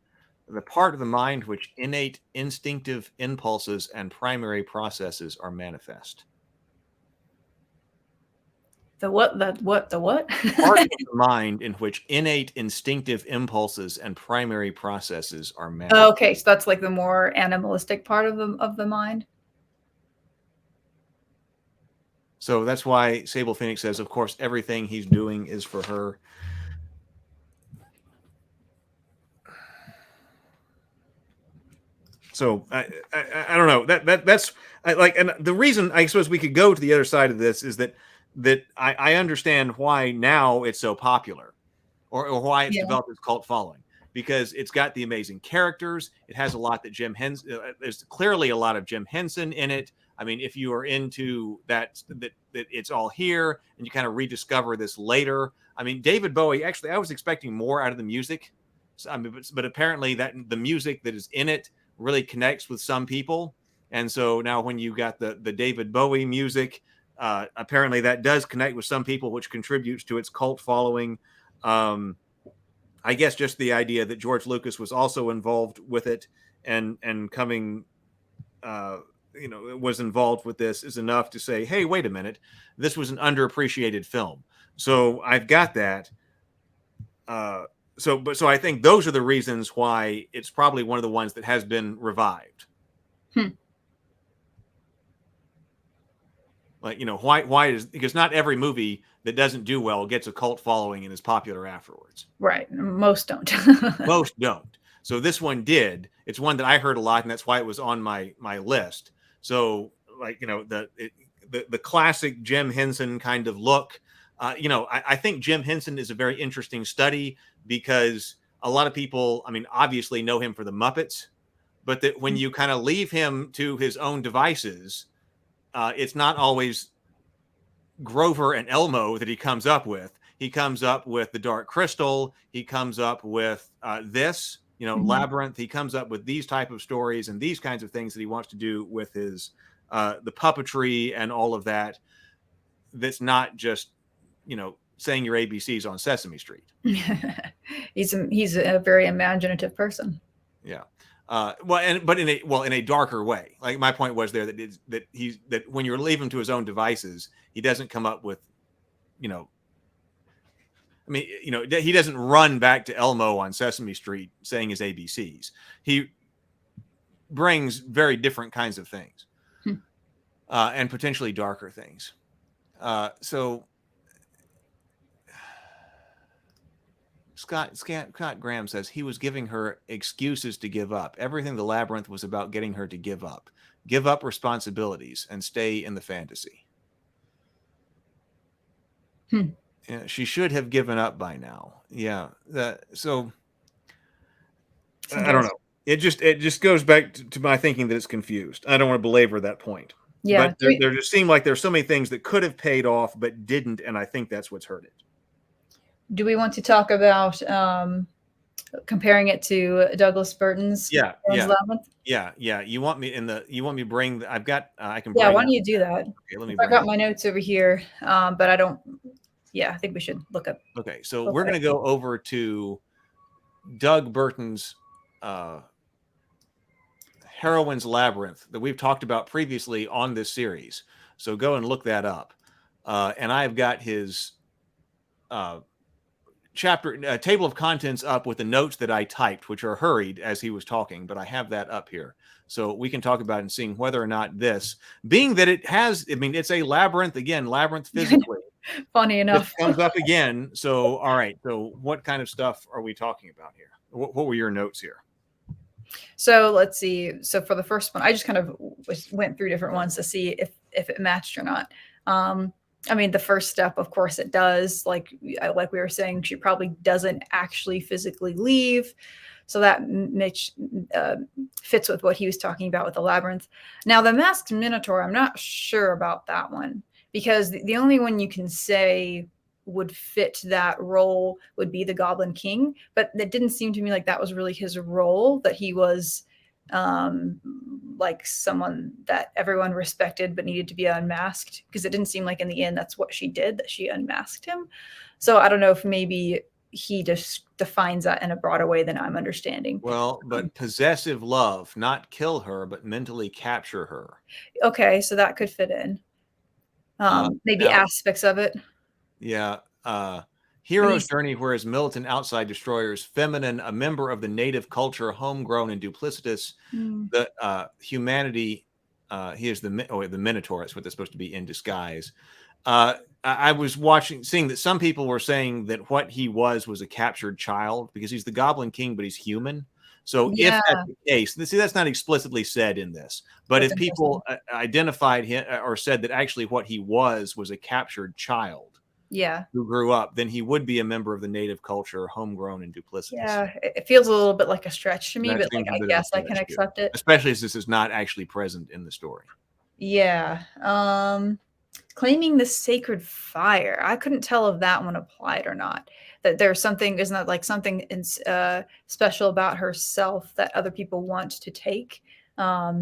The part of the mind which innate instinctive impulses and primary processes are manifest. The what? The what? Part of the mind in which innate instinctive impulses and primary processes are manifest. Okay, so that's like the more animalistic part of the mind. So that's why Sable Phoenix says, of course, everything he's doing is for her. So I don't know that's like, and the reason I suppose we could go to the other side of this is that I understand why now it's so popular, or why it's Yeah. developed its cult following, because it's got the amazing characters. It has a lot that Jim Henson. There's clearly a lot of Jim Henson in it. I mean, if you are into that it's all here, and you kind of rediscover this later. I mean, David Bowie. Actually, I was expecting more out of the music. I mean, but apparently that the music that is in it really connects with some people, and so now when you got the David Bowie music, apparently that does connect with some people, which contributes to its cult following. I guess just the idea that George Lucas was also involved with it, and coming, was involved with this is enough to say, hey, wait a minute, this was an underappreciated film. So I've got that. So I think those are the reasons why it's probably one of the ones that has been revived. Like, why is, because not every movie that doesn't do well gets a cult following and is popular afterwards. Right. Most don't. Most don't. So this one did. It's one that I heard a lot, and that's why it was on my list. So, like, the classic Jim Henson kind of look. I think Jim Henson is a very interesting study, because a lot of people, I mean, obviously know him for the Muppets, but that when you kind of leave him to his own devices, it's not always Grover and Elmo that he comes up with. He comes up with The Dark Crystal. He comes up with this, Labyrinth. He comes up with these type of stories and these kinds of things that he wants to do with his the puppetry and all of that. That's not just, saying your ABCs on Sesame Street. He's a very imaginative person. Yeah. But in a darker way. Like, my point was there that when you leave him to his own devices, he doesn't come up with, he doesn't run back to Elmo on Sesame Street saying his ABCs. He brings very different kinds of things, and potentially darker things. So Scott Graham says he was giving her excuses to give up. Everything the Labyrinth was about getting her to give up responsibilities and stay in the fantasy. Yeah, she should have given up by now. Yeah. So I don't know. It just goes back to my thinking that it's confused. I don't want to belabor that point. Yeah. But there just seemed like there's so many things that could have paid off but didn't, and I think that's what's hurt it. Do we want to talk about comparing it to Douglas Burton's Labyrinth? Yeah. You want me to bring I've got I can Yeah, why don't you do that? Okay, let me I got my notes over here, but I don't. Yeah, I think we should look up. Okay, so we're going to go over to Doug Burton's Heroine's Labyrinth that we've talked about previously on this series. So go and look that up. And I've got his chapter table of contents up with the notes that I typed, which are hurried as he was talking, but I have that up here. So we can talk about it and seeing whether or not this, being that it has, it's a labyrinth, again, labyrinth physically. Funny enough. It comes up again. So, all right. So what kind of stuff are we talking about here? What were your notes here? So let's see. So for the first one, I just kind of went through different ones to see if it matched or not. The first step, of course, it does. Like we were saying, she probably doesn't actually physically leave. So that fits with what he was talking about with the labyrinth. Now, the masked minotaur, I'm not sure about that one, because the only one you can say would fit that role would be the Goblin King. But it didn't seem to me like that was really his role, that he was like someone that everyone respected but needed to be unmasked, because it didn't seem like in the end that's what she did, that she unmasked him. So I don't know if maybe he just defines that in a broader way than I'm understanding. Well, but possessive love, not kill her, but mentally capture her. Okay, so that could fit in. Maybe aspects of it. Yeah. Hero's journey, whereas militant outside destroyers, feminine, a member of the native culture, homegrown and duplicitous. The humanity, he is the Minotaur. That's what they're supposed to be in disguise. I was seeing that some people were saying that what he was a captured child, because he's the Goblin King, but he's human. So if Yeah, that's the case, see, that's not explicitly said in this, but that's if people identified him or said that actually what he was a captured child yeah, who grew up, then he would be a member of the native culture, homegrown and duplicitous. yeah. It feels a little bit like a stretch to me, That but like seems a I bit of a guess I can stretch too, accept it. especially as this is not actually present in the story. Yeah. Claiming the sacred fire. I couldn't tell if that one applied or not. That there's something, isn't that like something special about herself that other people want to take? I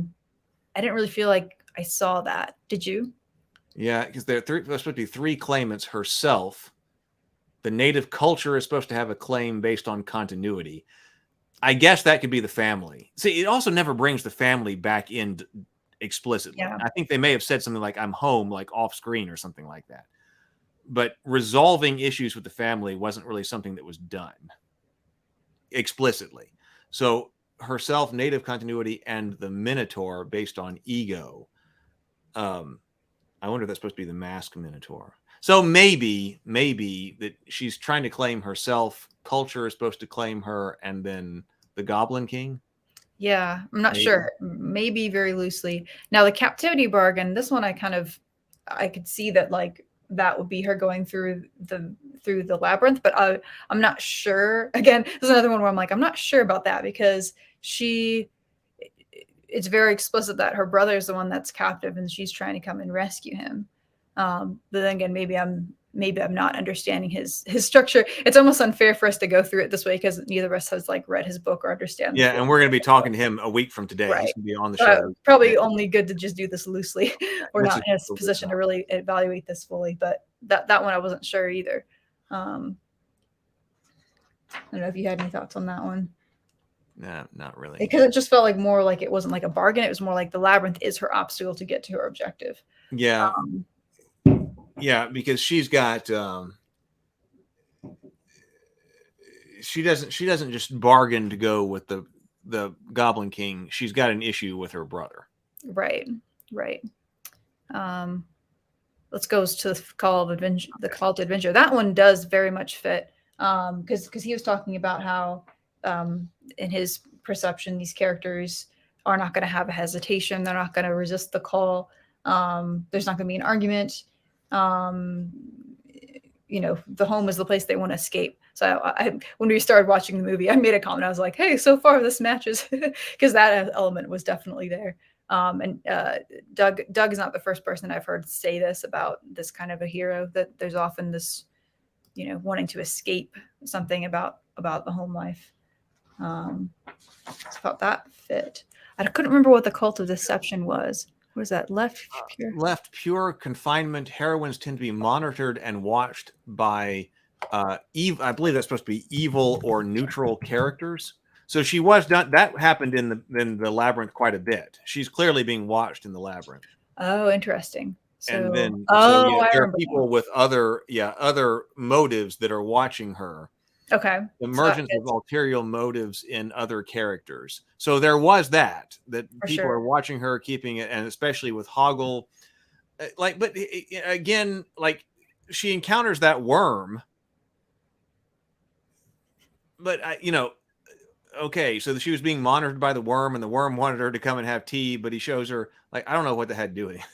didn't really feel like I saw that. Did you? Yeah, because there's supposed to be three claimants: herself. The native culture is supposed to have a claim based on continuity. I guess that could be the family. See, it also never brings the family back in explicitly. Yeah. I think they may have said something like, I'm home, like off screen or something like that. But resolving issues with the family wasn't really something that was done explicitly. So herself, native continuity, and the Minotaur based on ego. I wonder if that's supposed to be the mask Minotaur. So maybe that she's trying to claim herself. Culture is supposed to claim her, and then the Goblin King. Yeah, I'm not Maybe. sure. Maybe very loosely. Now the captivity bargain, this one I could see that like that would be her going through the labyrinth, but I'm not sure. Again, this is another one where I'm like, I'm not sure about that because it's very explicit that her brother is the one that's captive and she's trying to come and rescue him. But then again, maybe I'm not understanding his structure. It's almost unfair for us to go through it this way because neither of us has like read his book or understand. Yeah, and we're going to be talking to him a week from today. Right. He's going to be on the show. Probably only good to just do this loosely. We're This not is in a totally position to fine. really evaluate this fully, but that one I wasn't sure either. I don't know if you had any thoughts on that one. Nah, not really. Because it just felt like more like it wasn't like a bargain. It was more like the labyrinth is her obstacle to get to her objective. Yeah. Yeah, because she's got she doesn't just bargain to go with the Goblin King. She's got an issue with her brother. Right. Let's go to the Call of Adventure. The Call to Adventure. That one does very much fit because he was talking about how in his perception these characters are not going to have a hesitation. They're not going to resist the call. There's not going to be an argument. The home is the place they want to escape. So when we started watching the movie, I made a comment. I was like, hey, so far this matches because that element was definitely there. Doug is not the first person I've heard say this about this kind of a hero, that there's often this, wanting to escape something about the home life. So I thought that fit. I couldn't remember what the Cult of Deception was. What is that? Left pure confinement. Heroines tend to be monitored and watched by I believe that's supposed to be evil or neutral characters. So she was done. That happened in the labyrinth quite a bit. She's clearly being watched in the labyrinth. Oh, interesting. So, and then there are people with other motives that are watching her. Okay. Emergence of ulterior motives in other characters. So there was that people are watching her, keeping it, and especially with Hoggle. But again, like she encounters that worm. But okay, so she was being monitored by the worm, and the worm wanted her to come and have tea, but he shows her like I don't know what that had to do with anything.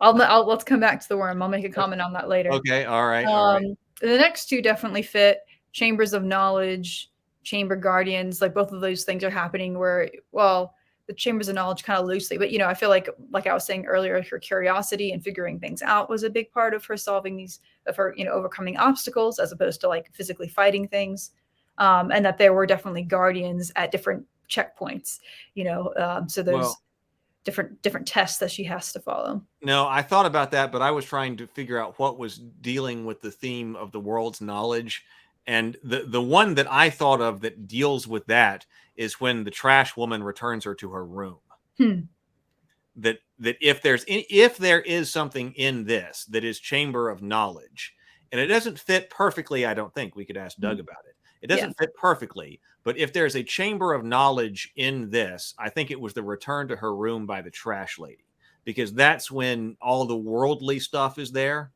Let's come back to the worm. I'll make a comment on that later. Okay, all right. The next two definitely fit. Chambers of Knowledge, Chamber Guardians, like both of those things are happening where, well, the Chambers of Knowledge kind of loosely, but I feel like I was saying earlier, her curiosity and figuring things out was a big part of her overcoming obstacles as opposed to like physically fighting things. And that there were definitely guardians at different checkpoints, so there's different tests that she has to follow. No, I thought about that, but I was trying to figure out what was dealing with the theme of the world's knowledge. And the one that I thought of that deals with that is when the trash woman returns her to her room. That if there is something in this that is Chamber of Knowledge, and it doesn't fit perfectly, I don't think we could ask Doug about it. It doesn't fit perfectly, but if there's a Chamber of Knowledge in this, I think it was the return to her room by the trash lady, because that's when all the worldly stuff is there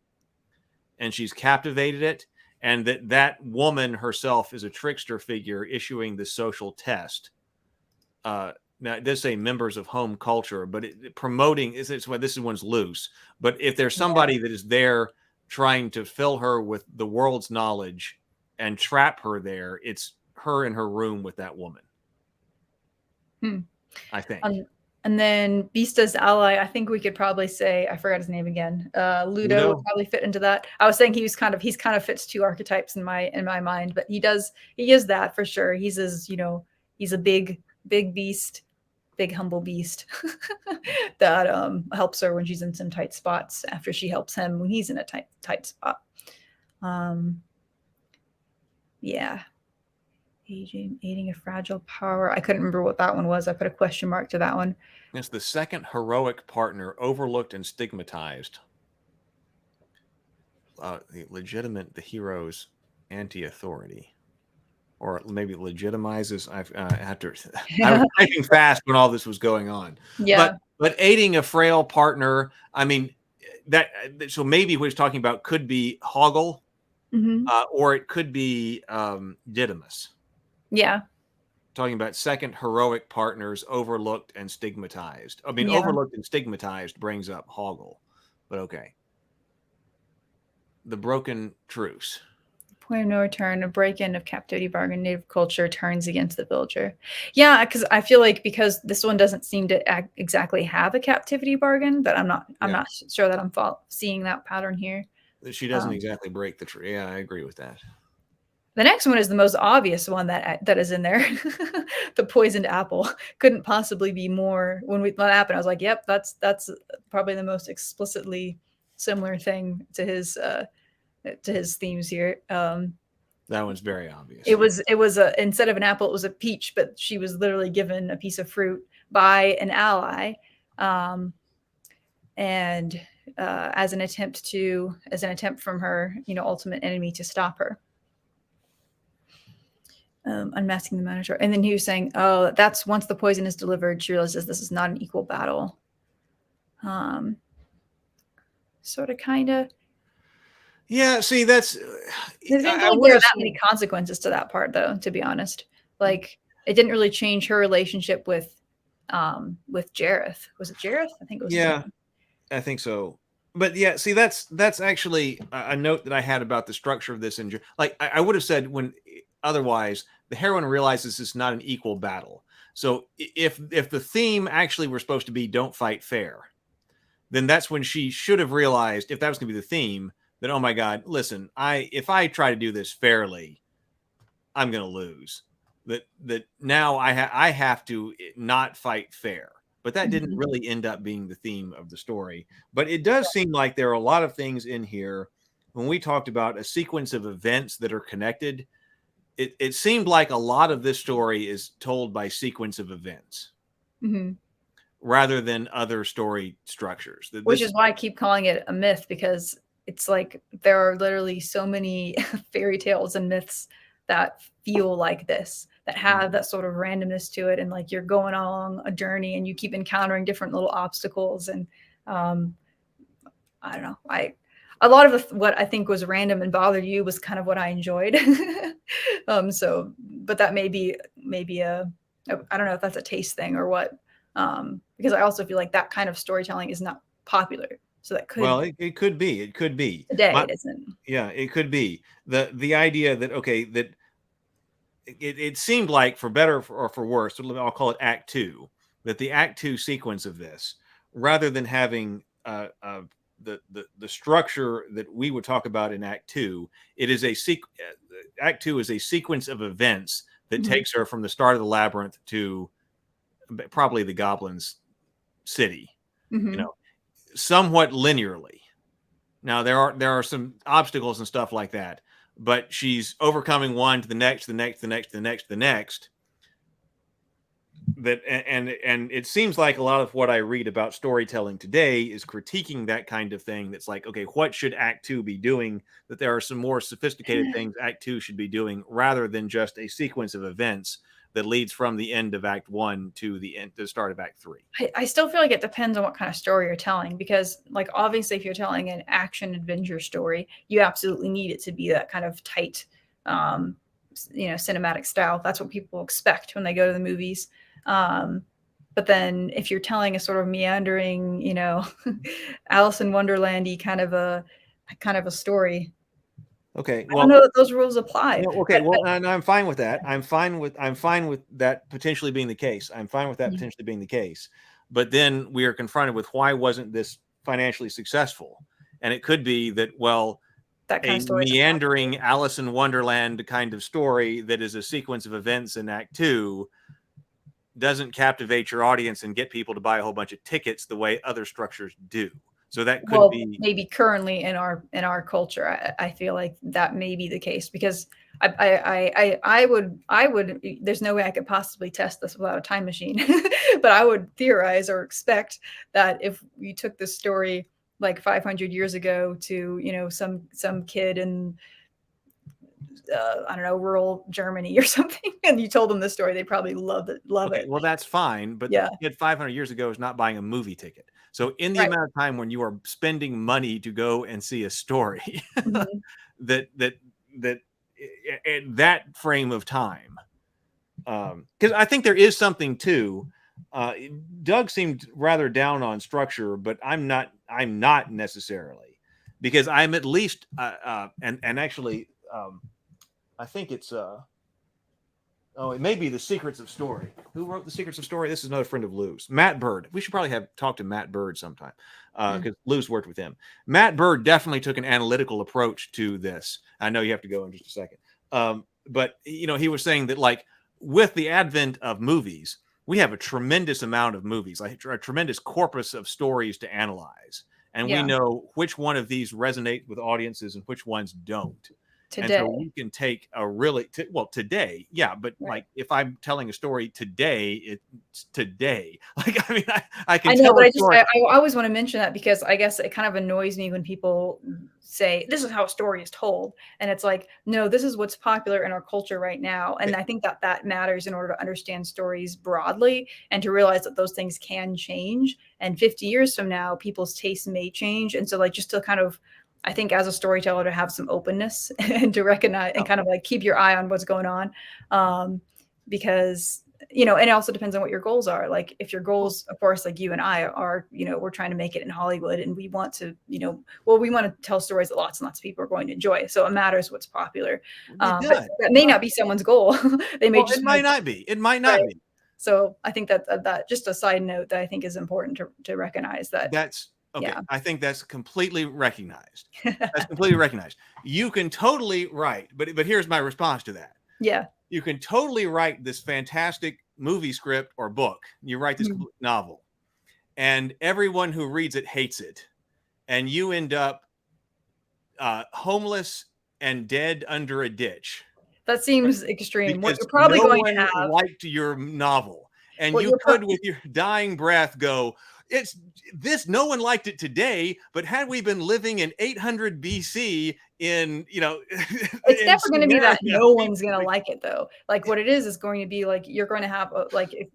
and she's captivated it. and that woman herself is a trickster figure issuing the social test. Now it does say members of home culture, but promoting it's why this one's loose. But if there's somebody that is there trying to fill her with the world's knowledge and trap her there, it's her in her room with that woman. I think. And then Bista's ally, I think we could probably say, I forgot his name again. Ludo would probably fit into that. I was saying he's kind of fits two archetypes in my mind, but he is that for sure. He's he's a big beast, big humble beast that helps her when she's in some tight spots after she helps him when he's in a tight spot. Yeah. Aiding a fragile power. I couldn't remember what that one was. I put a question mark to that one. It's the second heroic partner overlooked and stigmatized. The hero's anti-authority. Or maybe legitimizes. I was typing fast when all this was going on. Yeah. But aiding a frail partner, I mean, so maybe what he's talking about could be Hoggle, or it could be Didymus. Yeah. Talking about second heroic partners overlooked and stigmatized. I mean, overlooked and stigmatized brings up Hoggle, but okay. The broken truce. Point of no return, a break-in of captivity bargain, native culture turns against the villager. Yeah, because I feel like because this one doesn't seem to exactly have a captivity bargain, but I'm not sure that I'm seeing that pattern here. She doesn't exactly break the tree. Yeah, I agree with that. The next one is the most obvious one that is in there. The poisoned apple couldn't possibly be more. When that happened, I was like, "Yep, that's probably the most explicitly similar thing to his themes here." That one's very obvious. It was instead of an apple, it was a peach, but she was literally given a piece of fruit by an ally, and as an attempt from her, ultimate enemy to stop her. Unmasking the manager. And then he was saying, oh, that's once the poison is delivered, she realizes this is not an equal battle. Sort of, kind of. Yeah, see, that's... There aren't that many consequences to that part, though, to be honest. Like, it didn't really change her relationship with Jareth. Was it Jareth? I think it was. Yeah, I think so. But yeah, see, that's actually a note that I had about the structure of this. Like, I would have said when... Otherwise, the heroine realizes it's not an equal battle. So if the theme actually were supposed to be don't fight fair, then that's when she should have realized, if that was going to be the theme, that, oh my God, listen, if I try to do this fairly, I'm going to lose. That now I have to not fight fair. But that didn't really end up being the theme of the story. But it does seem like there are a lot of things in here. When we talked about a sequence of events that are connected, it seemed like a lot of this story is told by sequence of events rather than other story structures. Which is why I keep calling it a myth, because it's like there are literally so many fairy tales and myths that feel like this, that have that sort of randomness to it. And like you're going along a journey and you keep encountering different little obstacles. And I don't know. A lot of what I think was random and bothered you was kind of what I enjoyed. But that may be I don't know if that's a taste thing or what. Because I also feel like that kind of storytelling is not popular. So that could. Well, it could be. It could be. Today it isn't. Yeah, it could be. The idea that, okay, that it seemed like, for better or for worse, I'll call it Act 2, that the Act 2 sequence of this, rather than having the structure that we would talk about in Act 2, Act 2 is a sequence of events that takes her from the start of the labyrinth to probably the Goblin's city, somewhat linearly. Now there are some obstacles and stuff like that, but she's overcoming one to the next, the next, the next, the next, the next. That and it seems like a lot of what I read about storytelling today is critiquing that kind of thing. That's like, okay, what should Act 2 be doing? That there are some more sophisticated things Act 2 should be doing, rather than just a sequence of events that leads from the end of Act 1 to the start of Act 3. I still feel like it depends on what kind of story you're telling, because like obviously if you're telling an action adventure story, you absolutely need it to be that kind of tight, cinematic style. That's what people expect when they go to the movies. But then if you're telling a sort of meandering, Alice in Wonderland-y kind of a story, Okay, I don't know that those rules apply. okay, well, and I'm fine with that. I'm fine with that potentially being the case. I'm fine with that potentially being the case. But then we are confronted with, why wasn't this financially successful? And it could be that, well, that kind a of story meandering Alice in Wonderland kind of story that is a sequence of events in Act 2 doesn't captivate your audience and get people to buy a whole bunch of tickets the way other structures do. So that could be maybe currently in our culture. I feel like that may be the case, because I would there's no way I could possibly test this without a time machine, but I would theorize or expect that if we took this story like 500 years ago to some kid in I don't know, rural Germany or something, and you told them this story, they probably love it. Well, that's fine, but the kid 500 years ago is not buying a movie ticket. So in the amount of time when you are spending money to go and see a story, that frame of time, because I think there is something too. Doug seemed rather down on structure, but I'm not necessarily, because I'm at least and actually I think it's it may be The Secrets of Story. Who wrote The Secrets of Story? This is another friend of Lou's, Matt Bird. We should probably have talked to Matt Bird sometime, because Lou's worked with him. Matt Bird definitely took an analytical approach to this. I know you have to go in just a second, but he was saying that, like, with the advent of movies, we have a tremendous amount of movies, like a tremendous corpus of stories to analyze, and we know which one of these resonate with audiences and which ones don't. Today. And so we can take a today, but like if I'm telling a story today, it's today. Like, I mean, I can. I know, but I always want to mention that, because I guess it kind of annoys me when people say this is how a story is told, and it's like, no, this is what's popular in our culture right now. And I think that matters in order to understand stories broadly and to realize that those things can change. And 50 years from now, people's tastes may change, and so like just to kind of, I think as a storyteller, to have some openness and to recognize and kind of like keep your eye on what's going on. Because, and it also depends on what your goals are. Like if your goals, of course, like you and I are, we're trying to make it in Hollywood, and we want to, we want to tell stories that lots and lots of people are going to enjoy. So it matters what's popular. But that may not be someone's goal. They may it might not be. It might not be. So I think that just a side note that I think is important to recognize that. That's okay. Yeah. I think that's completely recognized. That's completely recognized. You can totally write, but here's my response to that. Yeah. You can totally write this fantastic movie script or book. You write this novel, and everyone who reads it hates it, and you end up homeless and dead under a ditch. That seems extreme. Because what you're probably going to have liked your novel, and you could, with your dying breath, go, "It's this. No one liked it today, but had we been living in 800 BC, it's never going to be that no one's going to like it, though. Like what it is going to be like you're going to have if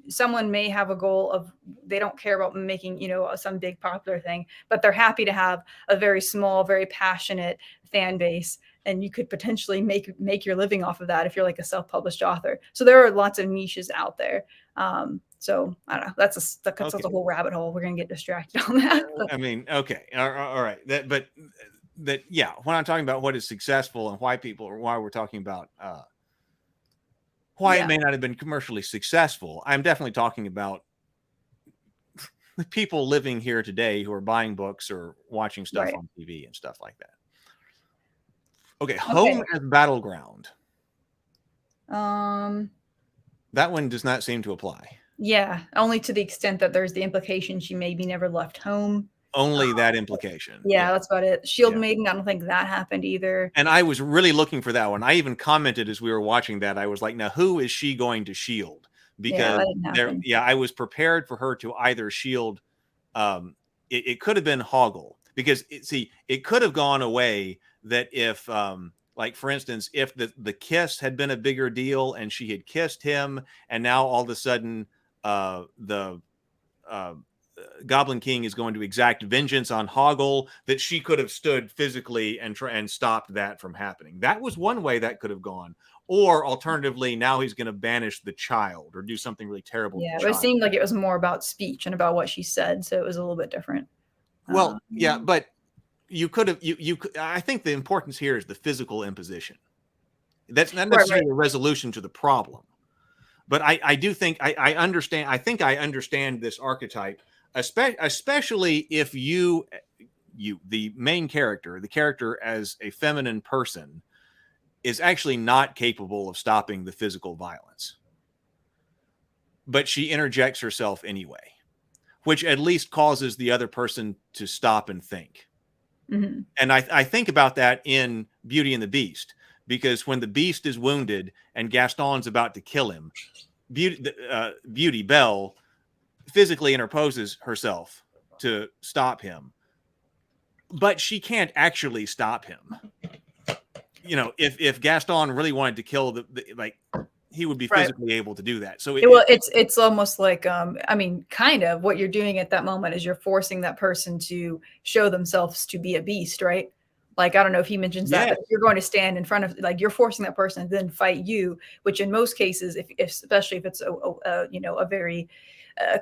someone may have a goal of they don't care about making some big popular thing, but they're happy to have a very small, very passionate fan base. And you could potentially make your living off of that if you're like a self-published author. So there are lots of niches out there. So I don't know. That's a whole rabbit hole. We're gonna get distracted on that. I mean, okay, all right. When I'm talking about what is successful and why we're talking about why it may not have been commercially successful, I'm definitely talking about the people living here today who are buying books or watching stuff on TV and stuff like that. Okay, home as battleground. That one does not seem to apply. Yeah, only to the extent that there's the implication she maybe never left home. Only that implication. Yeah, that's about it. Shield Maiden, I don't think that happened either. And I was really looking for that one. I even commented as we were watching that. I was like, now who is she going to shield? Because I was prepared for her to either shield. It could have been Hoggle, because it could have gone away that if Like, for instance, if the kiss had been a bigger deal and she had kissed him, and now all of a sudden the Goblin King is going to exact vengeance on Hoggle, that she could have stood physically and stopped that from happening. That was one way that could have gone. Or alternatively, now he's going to banish the child or do something really terrible. Yeah, to the but it child. seemed like it was more about speech and about what she said, so it was a little bit different. Well, yeah, but you could have you could, I think the importance here is the physical imposition. That's not necessarily a resolution to the problem. But I do think I understand. I think I understand this archetype, especially if you the main character, the character as a feminine person, is actually not capable of stopping the physical violence, but she interjects herself anyway, which at least causes the other person to stop and think. Mm-hmm. And I think about that in Beauty and the Beast, because when the Beast is wounded and Gaston's about to kill him, Beauty Belle physically interposes herself to stop him, but she can't actually stop him. You know, if Gaston really wanted to kill he would be physically able to do that. So it's almost like I mean, kind of what you're doing at that moment is you're forcing that person to show themselves to be a beast, right? Like, I don't know if he mentions that, but if you're going to stand in front of, like, you're forcing that person to then fight you, which in most cases, if especially if it's a very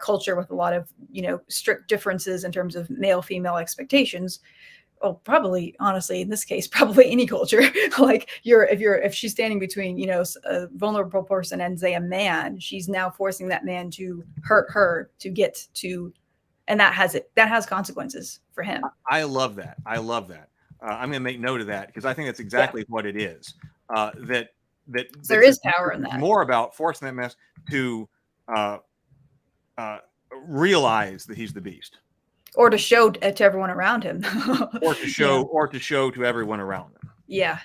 culture with a lot of, strict differences in terms of male female expectations. Well, probably, honestly, in this case, probably any culture, like if she's standing between, a vulnerable person and, say, a man, she's now forcing that man to hurt her to get to, and that has consequences for him. I love that. I'm going to make note of that, because I think that's exactly what it is. That there is power in that. More about forcing that mess to realize that he's the beast. Or to show to everyone around him. or to show to everyone around them. Yeah.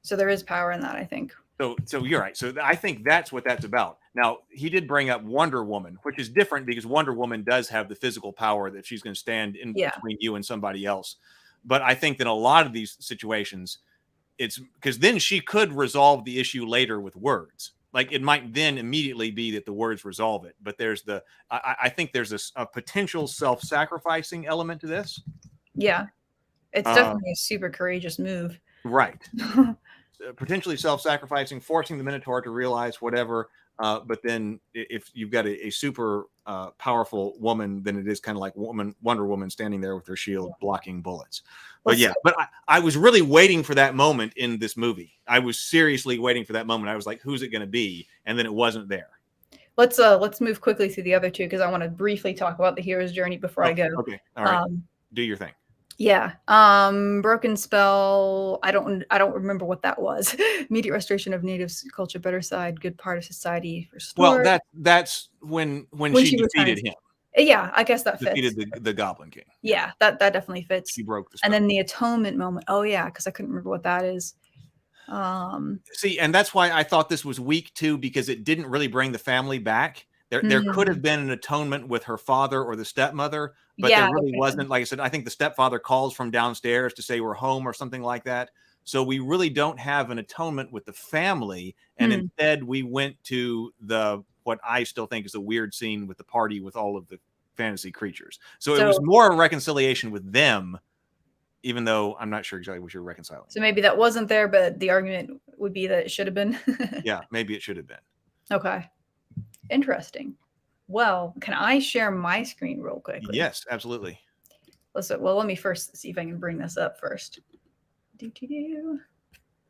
So there is power in that, I think. So you're right. So I think that's what that's about. Now, he did bring up Wonder Woman, which is different because Wonder Woman does have the physical power that she's going to stand in between you and somebody else. But I think that a lot of these situations, it's because then she could resolve the issue later with words. Like, it might then immediately be that the words resolve it. But there's I think there's a potential self-sacrificing element to this. Yeah. It's definitely a super courageous move. Right. Potentially self-sacrificing, forcing the Minotaur to realize whatever. But then if you've got a super powerful woman, then it is kind of like Wonder Woman standing there with her shield blocking bullets. But I was really waiting for that moment in this movie. I was seriously waiting for that moment. I was like, who's it going to be? And then it wasn't there. Let's move quickly through the other two, because I want to briefly talk about the hero's journey before I go. Okay. All right. Do your thing. Yeah. Broken spell. I don't remember what that was. Immediate restoration of native culture, better side, good part of society restored. Well, that's when she defeated him. Yeah, I guess that fits. Defeated the Goblin King. Yeah, that definitely fits. She broke the spell. And then the atonement moment. Oh yeah, because I couldn't remember what that is. See, and that's why I thought this was weak too, because it didn't really bring the family back. There could have been an atonement with her father or the stepmother, but there really wasn't. Like I said, I think the stepfather calls from downstairs to say we're home or something like that. So we really don't have an atonement with the family. And instead we went to what I still think is a weird scene with the party with all of the fantasy creatures. So it was more a reconciliation with them, even though I'm not sure exactly what you're reconciling. So maybe that wasn't there, but the argument would be that it should have been. Yeah, maybe it should have been. Okay. Interesting. Well, can I share my screen real quickly? Yes, absolutely. Well, let me first see if I can bring this up first.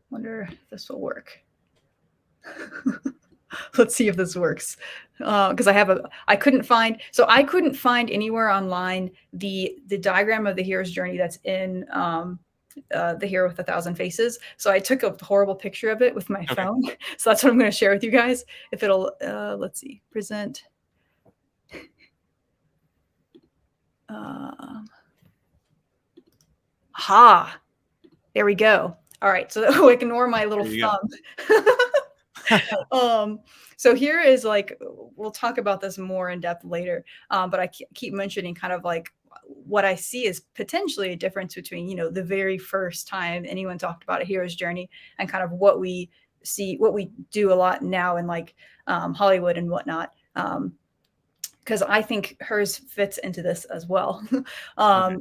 Wonder if this will work. Let's see if this works. Because I couldn't find anywhere online the diagram of the hero's journey that's in The Hero with 1,000 Faces. So I took a horrible picture of it with my phone. So that's what I'm going to share with you guys. If it'll, let's see, present. There we go. All right. So ignore my little thumb. So here is, like, we'll talk about this more in depth later. But I keep mentioning kind of like what I see is potentially a difference between, you know, the very first time anyone talked about a hero's journey and kind of what we see, what we do a lot now in like Hollywood and whatnot. Because I think hers fits into this as well.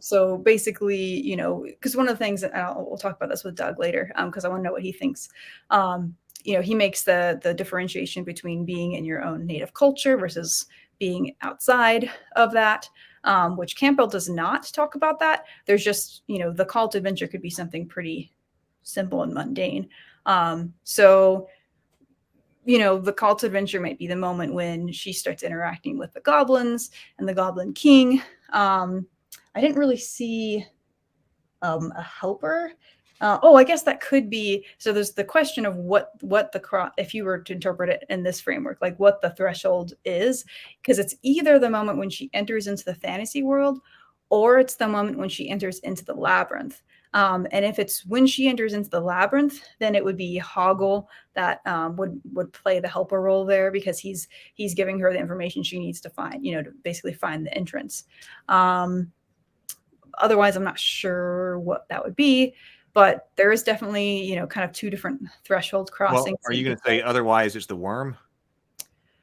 So basically, you know, because one of the things, and we'll talk about this with Doug later, because I want to know what he thinks. You know, he makes the differentiation between being in your own native culture versus being outside of that, which Campbell does not talk about that. There's just, you know, the call to adventure could be something pretty simple and mundane. So you know, the call to adventure might be the moment when she starts interacting with the goblins and the Goblin King. I didn't really see a helper. I guess that could be. So there's the question of what if you were to interpret it in this framework, like what the threshold is, because it's either the moment when she enters into the fantasy world, or it's the moment when she enters into the labyrinth. And if it's when she enters into the labyrinth, then it would be Hoggle that would play the helper role there, because he's giving her the information she needs to find, you know, to basically find the entrance. Otherwise, I'm not sure what that would be, but there is definitely, you know, kind of two different threshold crossings. Well, are you going to say otherwise it's the worm?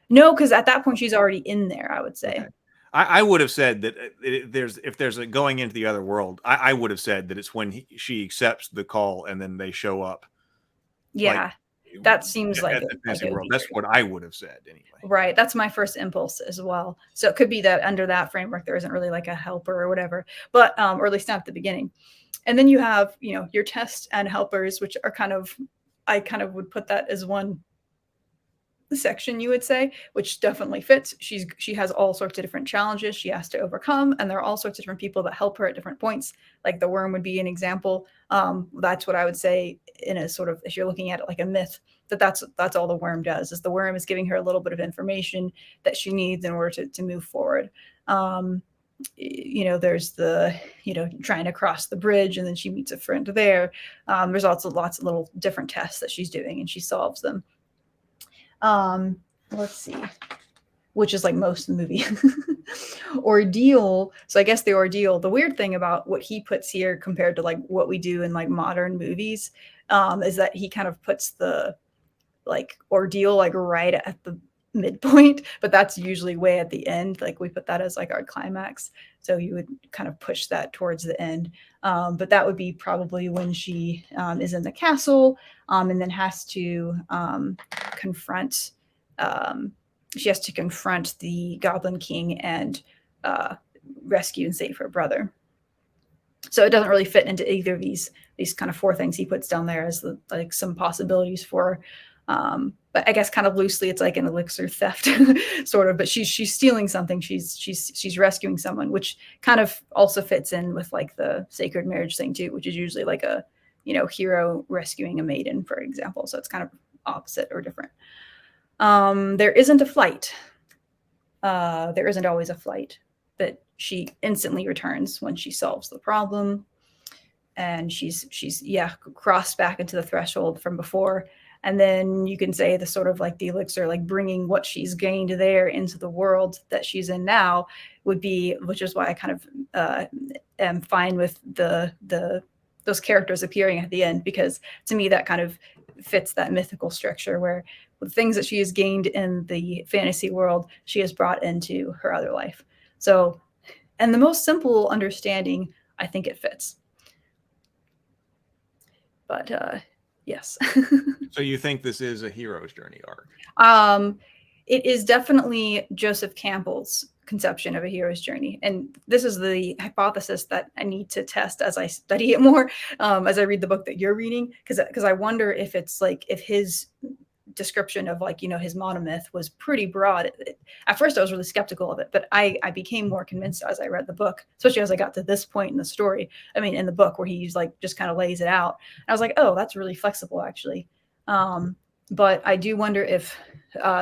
No, because at that point she's already in there, I would say. Okay. I would have said that if there's a going into the other world, I would have said that it's when she accepts the call and then they show up. Yeah, like, that seems like world. That's what I would have said anyway. Right, that's my first impulse as well. So it could be that under that framework there isn't really like a helper or whatever, but or at least not at the beginning. And then you have, you know, your tests and helpers, which are I kind of would put that as one section, you would say, which definitely fits. She has all sorts of different challenges she has to overcome, and there are all sorts of different people that help her at different points. Like the worm would be an example. That's what I would say in a sort of, if you're looking at it like a myth, that's all the worm does, is the worm is giving her a little bit of information that she needs in order to move forward. You know, there's the, you know, trying to cross the bridge and then she meets a friend there. There's also lots of little different tests that she's doing and she solves them. Let's see, which is like most of the movie. Ordeal. So I guess the ordeal, the weird thing about what he puts here compared to like what we do in like modern movies, is that he kind of puts the like ordeal like right at the midpoint, but that's usually way at the end. Like we put that as like our climax. So you would kind of push that towards the end. But that would be probably when she is in the castle and then has to confront the Goblin King and rescue and save her brother. So it doesn't really fit into either of these kind of four things he puts down there as like some possibilities for. But I guess kind of loosely, it's like an elixir theft sort of, but she's stealing something. She's rescuing someone, which kind of also fits in with like the sacred marriage thing too, which is usually like a, you know, hero rescuing a maiden, for example. So it's kind of opposite or different. There isn't a flight. There isn't always a flight, but she instantly returns when she solves the problem. And she's crossed back into the threshold from before. And then you can say the sort of like the elixir, like bringing what she's gained there into the world that she's in now would be, which is why I kind of am fine with those characters appearing at the end, because to me that kind of fits that mythical structure where the things that she has gained in the fantasy world, she has brought into her other life. So, and the most simple understanding, I think it fits. But yes. So you think this is a hero's journey arc? It is definitely Joseph Campbell's conception of a hero's journey. And this is the hypothesis that I need to test as I study it more, as I read the book that you're reading, because I wonder if it's like, if his description of like, you know, his monomyth was pretty broad. At first I was really skeptical of it, but I became more convinced as I read the book, especially as I got to this point in the story. I mean, in the book where he's like, just kind of lays it out. I was like, oh, that's really flexible actually. But I do wonder if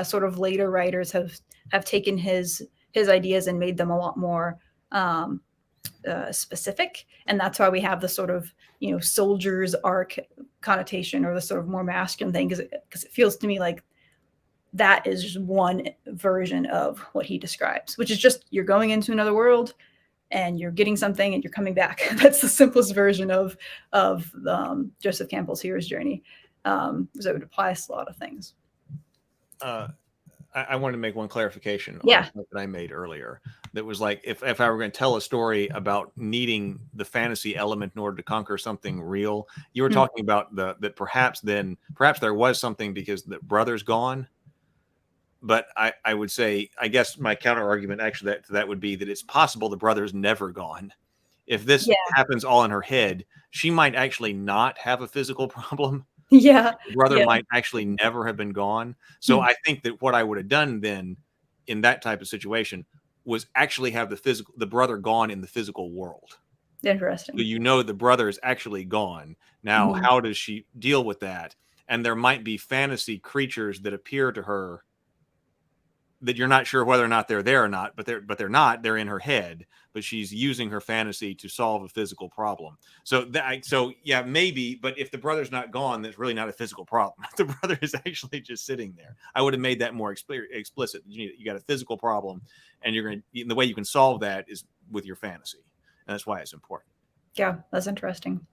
sort of later writers have taken his ideas and made them a lot more specific. And that's why we have the sort of, you know, soldier's arc connotation, or the sort of more masculine thing, because it feels to me like that is just one version of what he describes, which is just you're going into another world, and you're getting something and you're coming back. That's the simplest version of Joseph Campbell's hero's journey. So it would apply to a lot of things. I wanted to make one clarification on Yeah. a point that I made earlier. That was like, if I were going to tell a story about needing the fantasy element in order to conquer something real, you were talking about that perhaps there was something because the brother's gone. But I would say, I guess my counter argument actually that would be that it's possible the brother's never gone. If this happens all in her head, she might actually not have a physical problem. Yeah. The brother might actually never have been gone. So I think that what I would have done then in that type of situation was actually have the brother gone in the physical world. Interesting. So the brother is actually gone. Now, how does she deal with that? And there might be fantasy creatures that appear to her that you're not sure whether or not they're there or not, but they're not. They're in her head, but she's using her fantasy to solve a physical problem. So yeah, maybe. But if the brother's not gone, that's really not a physical problem. The brother is actually just sitting there. I would have made that more explicit. You got a physical problem, and the way you can solve that is with your fantasy, and that's why it's important. Yeah, that's interesting.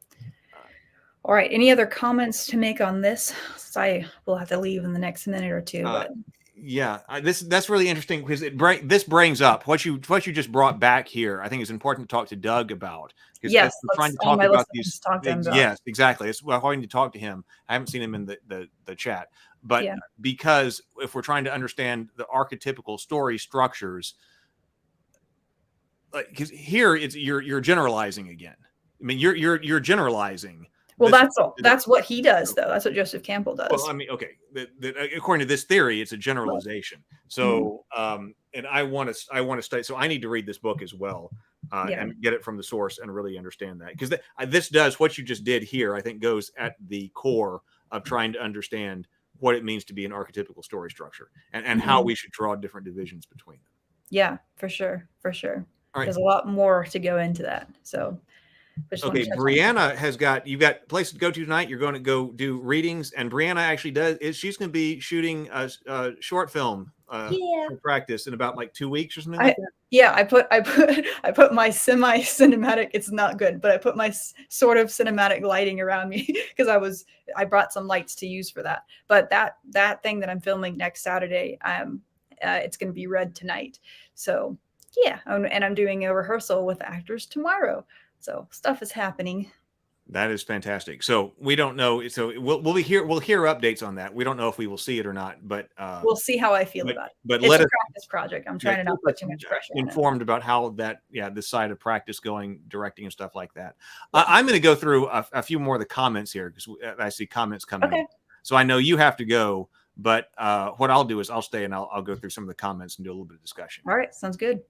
All right. Any other comments to make on this? Since I will have to leave in the next minute or two. But yeah, that's really interesting because this brings up what you just brought back here. I think it's important to talk to Doug about. Yes, we're trying to talk about these. Yes, exactly. We're going to talk to him. I haven't seen him in the chat, but because if we're trying to understand the archetypical story structures, like because here you're generalizing again. I mean, you're generalizing. Well, that's what he does, though. That's what Joseph Campbell does. Well, I mean, okay. According to this theory, it's a generalization. So, and I want to study. So, I need to read this book as well and get it from the source and really understand that because this does what you just did here. I think goes at the core of trying to understand what it means to be an archetypical story structure and how we should draw different divisions between them. Yeah, for sure. All right. There's a lot more to go into that. So. Okay, Brianna you've got places to go to tonight. You're going to go do readings, and Brianna actually she's going to be shooting a short film for practice in about like 2 weeks or something like that. Yeah, I put my semi-cinematic. It's not good, but I put my sort of cinematic lighting around me because I brought some lights to use for that. But that thing that I'm filming next Saturday, it's going to be read tonight. So yeah, and I'm doing a rehearsal with actors tomorrow. So stuff is happening. That is fantastic. So we don't know. So we'll hear updates on that. We don't know if we will see it or not, but we'll see how I feel about it. But it's a practice project. I'm trying to not put too much pressure. Informed about how this side of practice going, directing and stuff like that. I'm going to go through a few more of the comments here because I see comments coming. Okay. So I know you have to go, but what I'll do is I'll stay and I'll go through some of the comments and do a little bit of discussion. All right, sounds good.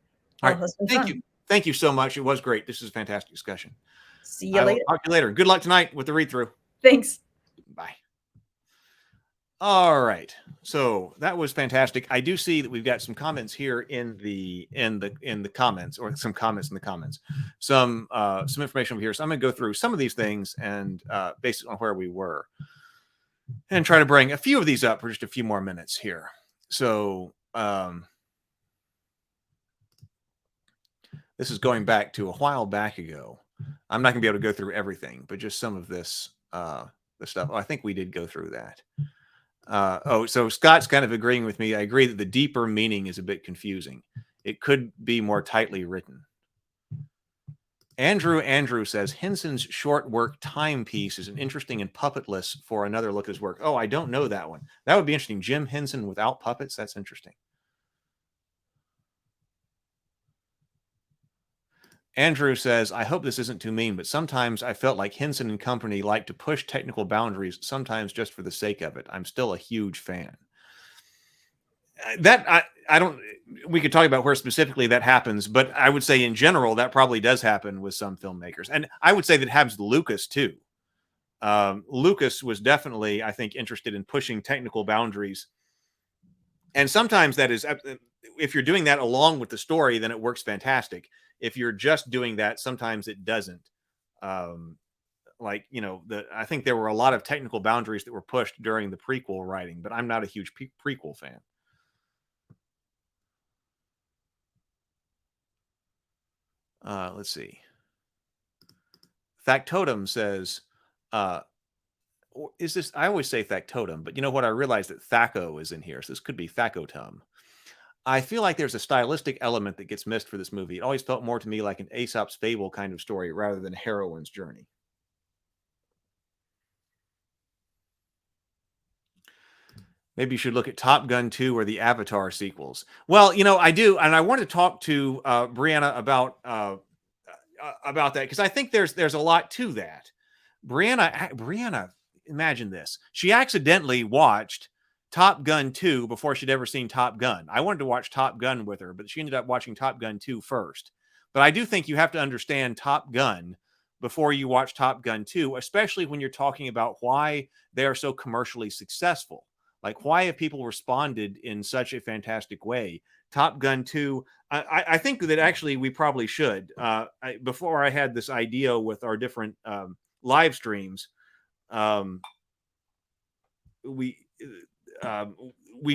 All right, thank you. Thank you so much. It was great. This is a fantastic discussion. See you later. Talk to you later. Good luck tonight with the read-through. Thanks. Bye. All right. So that was fantastic. I do see that we've got some comments here in the comments, or some comments in the comments. Some information over here. So I'm going to go through some of these things and based on where we were, and try to bring a few of these up for just a few more minutes here. So. This is going back to a while back ago. I'm not going to be able to go through everything, but just some of this the stuff. Oh, I think we did go through that. So Scott's kind of agreeing with me. I agree that the deeper meaning is a bit confusing. It could be more tightly written. Andrew says Henson's short work Timepiece is an interesting and puppetless for another look at his work. Oh, I don't know that one. That would be interesting. Jim Henson without puppets. That's interesting. Andrew says, I hope this isn't too mean, but sometimes I felt like Henson and company like to push technical boundaries, sometimes just for the sake of it. I'm still a huge fan. I don't, we could talk about where specifically that happens, but I would say in general, that probably does happen with some filmmakers. And I would say that happens to Lucas too. Lucas was definitely, I think, interested in pushing technical boundaries. And sometimes that is, if you're doing that along with the story, then it works fantastic. If you're just doing that, sometimes it doesn't. Like, I think there were a lot of technical boundaries that were pushed during the prequel writing, but I'm not a huge prequel fan. Let's see. Factotum says, is this? I always say Factotum, but you know what? I realized that Thaco is in here, so this could be Thacotum. I feel like there's a stylistic element that gets missed for this movie. It always felt more to me like an Aesop's Fable kind of story rather than a heroine's journey. Maybe you should look at Top Gun 2 or the Avatar sequels. Well, I do, and I want to talk to Brianna about that because I think there's a lot to that. Brianna, imagine this: she accidentally watched Top Gun 2 before she'd ever seen Top Gun. I wanted to watch Top Gun with her, but she ended up watching Top Gun 2 first. But I do think you have to understand Top Gun before you watch Top Gun 2, especially when you're talking about why they are so commercially successful. Like, why have people responded in such a fantastic way? Top Gun 2, I think that actually we probably should. Before I had this idea with our different live streams, we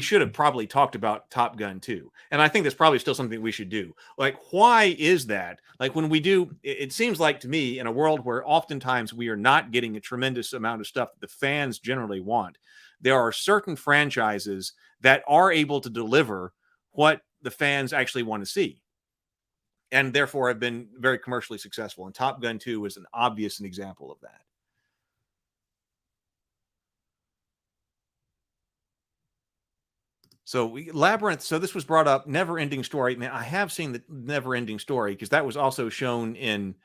should have probably talked about Top Gun 2. And I think that's probably still something we should do. Like, why is that? Like, when we do, it seems like to me, in a world where oftentimes we are not getting a tremendous amount of stuff that the fans generally want, there are certain franchises that are able to deliver what the fans actually want to see, and therefore have been very commercially successful. And Top Gun 2 is an obvious example of that. So Labyrinth. So this was brought up. Never-ending story. Man, I have seen the Never-ending story because that was also shown in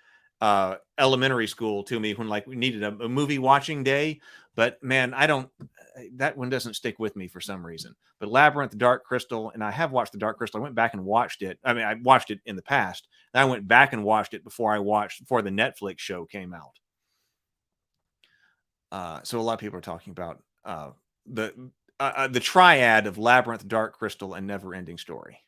elementary school to me when we needed a movie watching day. But man, that one doesn't stick with me for some reason. But Labyrinth, The Dark Crystal, and I have watched The Dark Crystal. I went back and watched it. I mean, I watched it in the past. And I went back and watched it before the Netflix show came out. So a lot of people are talking about the triad of Labyrinth, Dark Crystal, and Never-ending Story.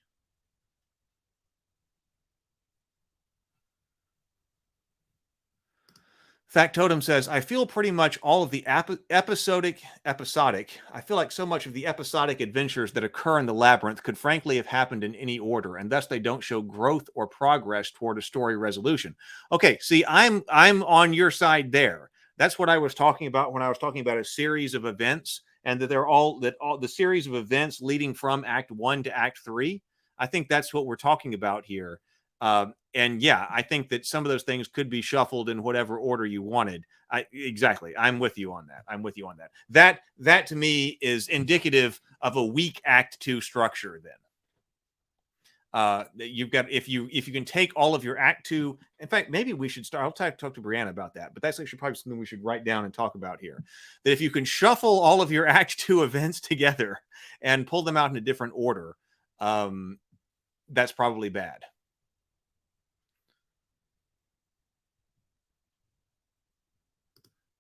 Factotum says, I feel pretty much all of the episodic. I feel like so much of the episodic adventures that occur in the Labyrinth could frankly have happened in any order, and thus they don't show growth or progress toward a story resolution. Okay, see, I'm on your side there. That's what I was talking about when I was talking about a series of events, and that all the series of events leading from Act 1 to Act 3. I think that's what we're talking about here. And yeah, I think that some of those things could be shuffled in whatever order you wanted. Exactly. I'm with you on that. That to me is indicative of a weak Act 2 structure then. You've got, if you can take all of your Act 2, in fact, maybe we should start. I'll talk to Brianna about that, but that's actually probably something we should write down and talk about here. That if you can shuffle all of your Act 2 events together and pull them out in a different order, that's probably bad.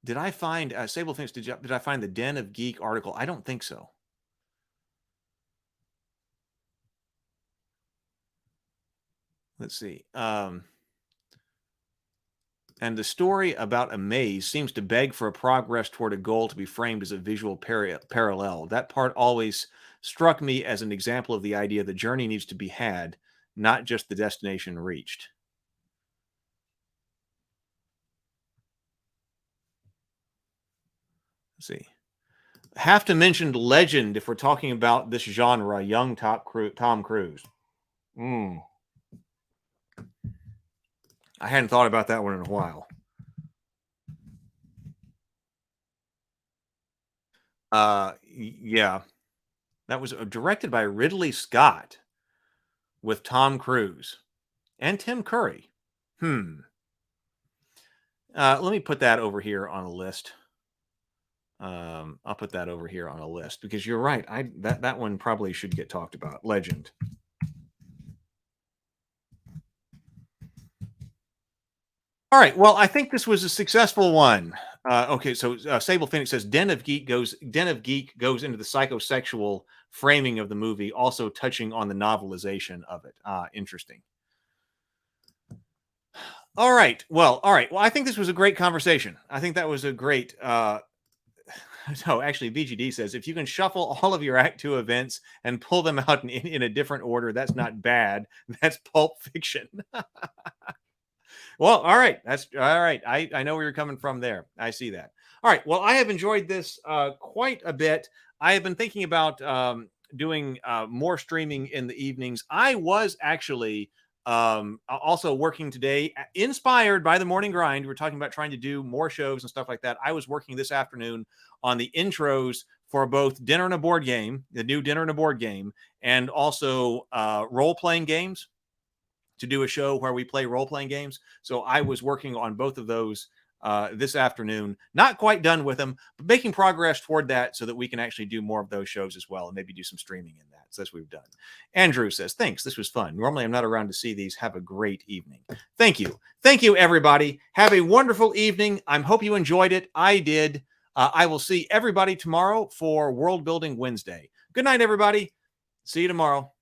Did I find Sable thinks? Did I find the Den of Geek article? I don't think so. Let's see. And the story about a maze seems to beg for a progress toward a goal to be framed as a visual parallel. That part always struck me as an example of the idea the journey needs to be had, not just the destination reached. Let's see. Have to mention Legend if we're talking about this genre, young Tom Cruise. I hadn't thought about that one in a while. Yeah. That was directed by Ridley Scott with Tom Cruise and Tim Curry. Let me put that over here on a list. I'll put that over here on a list because you're right. That one probably should get talked about. Legend. All right. Well, I think this was a successful one. Okay, so Sable Phoenix says Den of Geek goes into the psychosexual framing of the movie, also touching on the novelization of it. Interesting. All right. Well, I think this was a great conversation. I think that was a great So actually, VGD says if you can shuffle all of your Act 2 events and pull them out in a different order, that's not bad. That's Pulp Fiction. Well, all right. That's all right. I know where you're coming from there. I see that. All right. Well, I have enjoyed this quite a bit. I have been thinking about doing more streaming in the evenings. I was actually also working today, inspired by the morning grind. We were talking about trying to do more shows and stuff like that. I was working this afternoon on the intros for both Dinner and a Board Game, the new Dinner and a Board Game, and also role-playing games, to do a show where we play role-playing games. So I was working on both of those this afternoon. Not quite done with them, but making progress toward that so that we can actually do more of those shows as well and maybe do some streaming in that. So that's what we've done. Andrew says, thanks. This was fun. Normally I'm not around to see these. Have a great evening. Thank you. Thank you, everybody. Have a wonderful evening. I hope you enjoyed it. I did. I will see everybody tomorrow for World Building Wednesday. Good night, everybody. See you tomorrow.